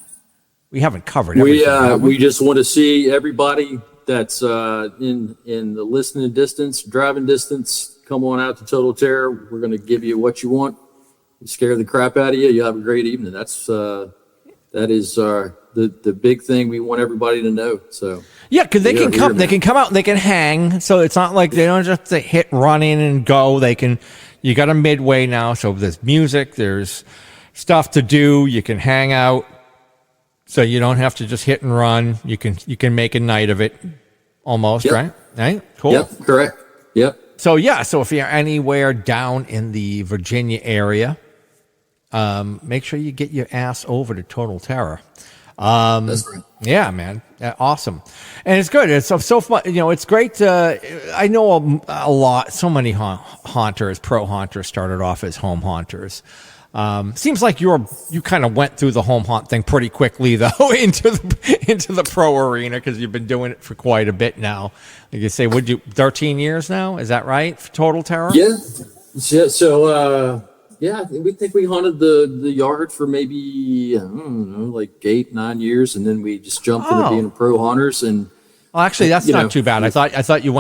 A: We haven't covered everything.
B: We just want to see everybody that's in the listening distance, driving distance, come on out to Total Terror. We're going to give you what you want. Scare the crap out of you. You'll have a great evening. That is the big thing we want everybody to know. So
A: yeah, because they can come. They can come out and they can hang. So it's not like they don't just hit run in and go. You got a midway now. So there's music. There's stuff to do. You can hang out. So you don't have to just hit and run. You can make a night of it, almost,
B: yep.
A: Right? Cool.
B: Yep, correct. Yep.
A: So yeah, so if you're anywhere down in the Virginia area, make sure you get your ass over to Total Terror.
B: That's right.
A: Yeah, man, awesome, and it's good. It's so fun. It's great. I know a lot. So many haunters, pro haunters, started off as home haunters. Seems like you kind of went through the home haunt thing pretty quickly though into the pro arena because you've been doing it for quite a bit now. Like you say, 13 years now? Is that right? For Total Terror?
B: Yeah. So we think we haunted the yard for maybe I don't know, like 8-9 years, and then we just jumped into being pro haunters. And
A: well, actually, that's not too bad. I thought you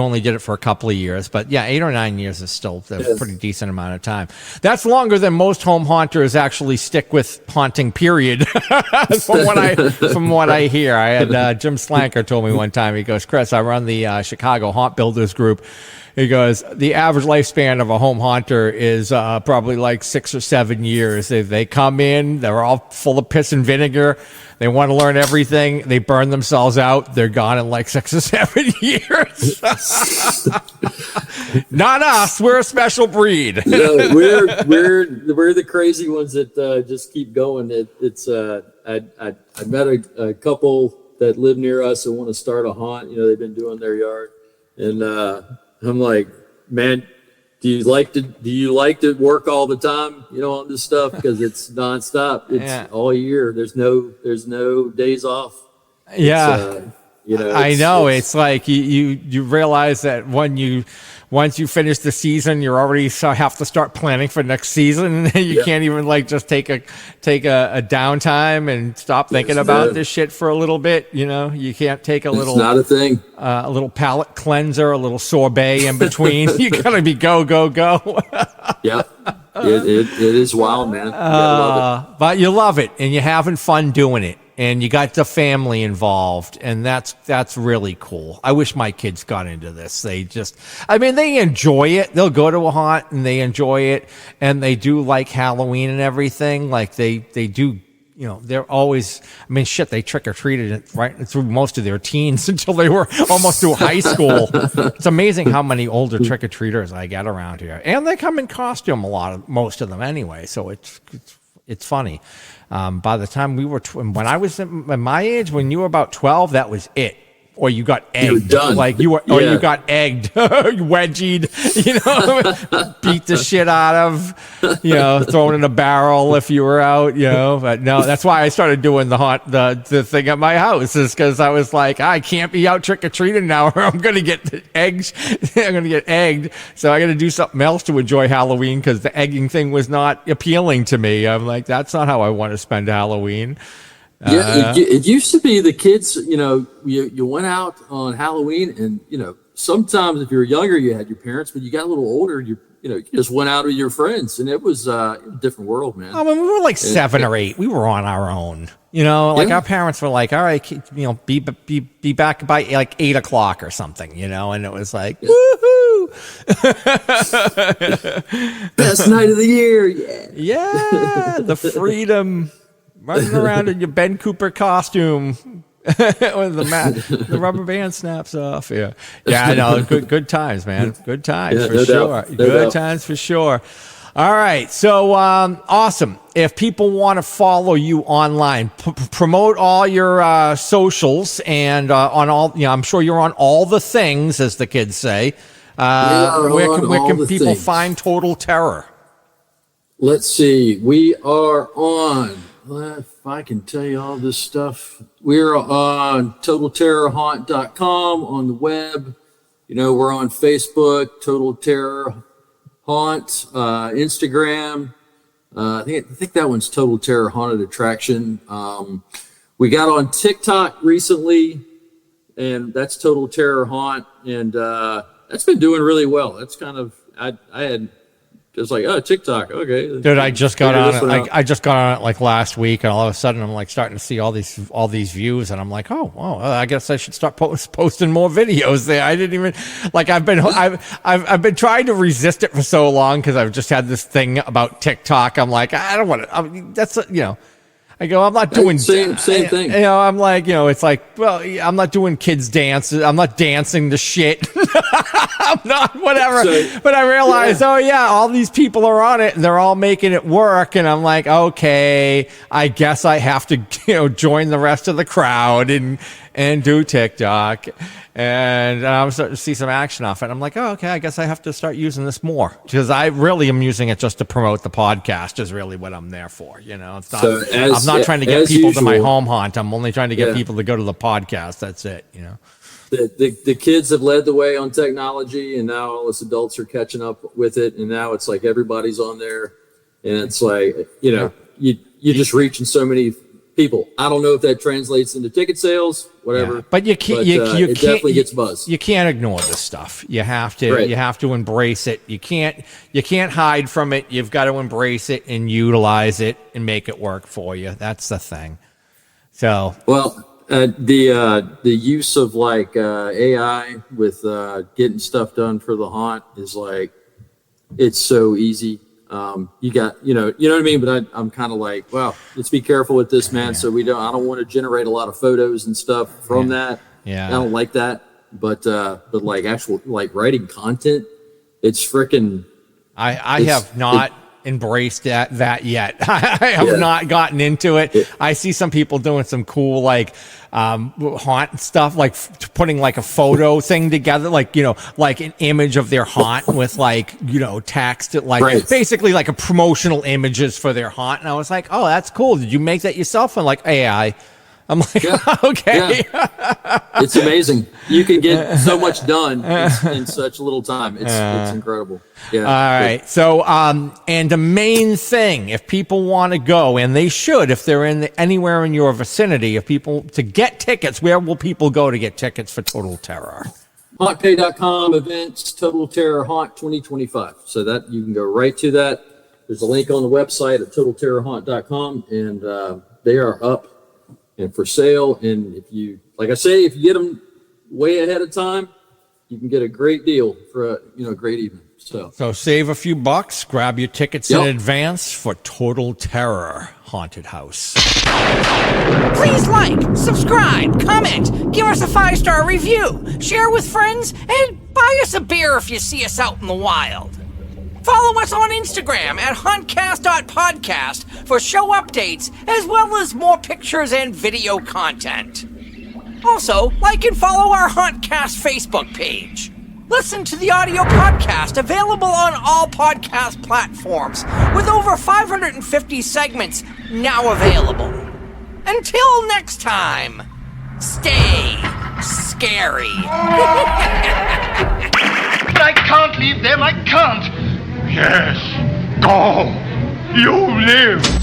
A: only did it for a couple of years, but yeah, 8 or 9 years is still a pretty decent amount of time. That's longer than most home haunters actually stick with haunting. Period. from what I hear, I had Jim Slanker told me one time. He goes, "Chris, I run the Chicago Haunt Builders Group." He goes, the average lifespan of a home haunter is probably like 6 or 7 years. They come in, they're all full of piss and vinegar. They want to learn everything. They burn themselves out. They're gone in like 6 or 7 years. Not us. We're a special breed.
B: No, we're the crazy ones that just keep going. I met a couple that live near us and want to start a haunt. They've been doing their yard, and I'm like, man, do you like to work all the time, on this stuff? Because it's nonstop. It's all year. There's no days off.
A: Yeah. I know. It's like you realize that once you finish the season, you already have to start planning for next season. You can't even just take a downtime and stop thinking about this shit for a little bit. You can't take a little.
B: It's not a thing.
A: A little palate cleanser, a little sorbet in between. You gotta be go.
B: Yeah, it is wild, man. You gotta love it.
A: But you love it, and you're having fun doing it. and you got the family involved, and that's really cool. I wish my kids got into this. They enjoy it. They'll go to a haunt and they enjoy it, and they do like Halloween and everything. Like they do. They're always, they trick-or-treated right through most of their teens until they were almost through high school. It's amazing how many older trick-or-treaters I get around here. And they come in costume, most of them anyway, so it's funny. By the time when I was at my age, when you were about 12, that was it. Or you got egged.
B: You were done.
A: Or you got egged, wedgied, beat the shit out of, thrown in a barrel if you were out, But no, that's why I started doing the thing at my house, is because I was like, I can't be out trick or treating now, or I'm gonna get eggs. I'm gonna get egged, so I got to do something else to enjoy Halloween, because the egging thing was not appealing to me. I'm like, that's not how I want to spend Halloween.
B: Yeah, it used to be the kids, you went out on Halloween, and, sometimes if you were younger, you had your parents, but you got a little older, you just went out with your friends, and it was a different world, man.
A: We were like 7 or 8. We were on our own, our parents were like, all right, be back by like 8 o'clock or something, and it was like, woohoo!
B: Best night of the year.
A: Yeah, the freedom. Running around in your Ben Cooper costume with the rubber band snaps off. Yeah, I know. Good times, man. Good times for sure. Good times for sure. All right, so awesome. If people want to follow you online, promote all your socials and on all. I'm sure you're on all the things, as the kids say. Where can people find Total Terror?
B: Let's see. We are on. If I can tell you all this stuff, we're on TotalTerrorHaunt.com on the web. We're on Facebook, Total Terror Haunt, Instagram. I think that one's Total Terror Haunted Attraction. We got on TikTok recently, and that's Total Terror Haunt, and that's been doing really well. That's kind of I had. Just like, oh, TikTok, okay.
A: Dude, I just got on it. I just got on it like last week, and all of a sudden I'm like starting to see all these views, and I'm like, oh, I guess I should start posting more videos there. I didn't even I've been trying to resist it for so long, because I've just had this thing about TikTok. I'm like, I don't want to. That's I go, I'm not doing
B: same thing.
A: I'm like, it's like, well, I'm not doing kids dances. I'm not dancing to shit. I'm not, whatever. But I realized, all these people are on it and they're all making it work. And I'm like, okay, I guess I have to, join the rest of the crowd and do TikTok. And I'm starting to see some action off it. I'm like, oh, okay, I guess I have to start using this more, because I really am using it just to promote the podcast is really what I'm there for. It's not, I'm not trying to get people to my home haunt. I'm only trying to get people to go to the podcast. That's it,
B: The kids have led the way on technology, and now all us adults are catching up with it. And now it's like everybody's on there, and it's like, you're just reaching so many people. I don't know if that translates into ticket sales, whatever.
A: Yeah, but you can't.
B: It definitely gets buzz.
A: You can't ignore this stuff. You have to. Right. You have to embrace it. You can't hide from it. You've got to embrace it and utilize it and make it work for you. That's the thing. So
B: the use of like AI with getting stuff done for the haunt is like, it's so easy. You got, you know what I mean? But I'm kind of like, well, let's be careful with this, man. So I don't want to generate a lot of photos and stuff from that.
A: Yeah.
B: I don't like that. But like actual, like writing content, it's freaking.
A: I have not embraced that yet. I have not gotten into it. I see some people doing some cool, like, haunt stuff, like putting like a photo thing together, like, like an image of their haunt with like, text, like basically like a promotional images for their haunt. And I was like, oh, that's cool. Did you make that yourself? And like AI. I'm like, okay.
B: Yeah. It's amazing. You can get so much done in such little time. It's incredible. Yeah.
A: All right. So, and the main thing, if people want to go, and they should, if they're anywhere in your vicinity, if people to get tickets, where will people go to get tickets for Total Terror?
B: Hauntpay.com events, Total Terror Haunt 2025. So that you can go right to that. There's a link on the website at totalterrorhaunt.com, and they are up and for sale. And if you, like I say, if you get them way ahead of time, you can get a great deal for a great evening. So
A: save a few bucks, grab your tickets
B: Yep.
A: in advance for Total Terror Haunted House.
C: Please like, subscribe, comment, give us a 5-star review, share with friends, and buy us a beer if you see us out in the wild. Follow us on Instagram at hauntcast.podcast for show updates as well as more pictures and video content. Also, like and follow our Hauntcast Facebook page. Listen to the audio podcast available on all podcast platforms with over 550 segments now available. Until next time, stay scary.
E: I can't leave them, I can't. Yes, go. You live.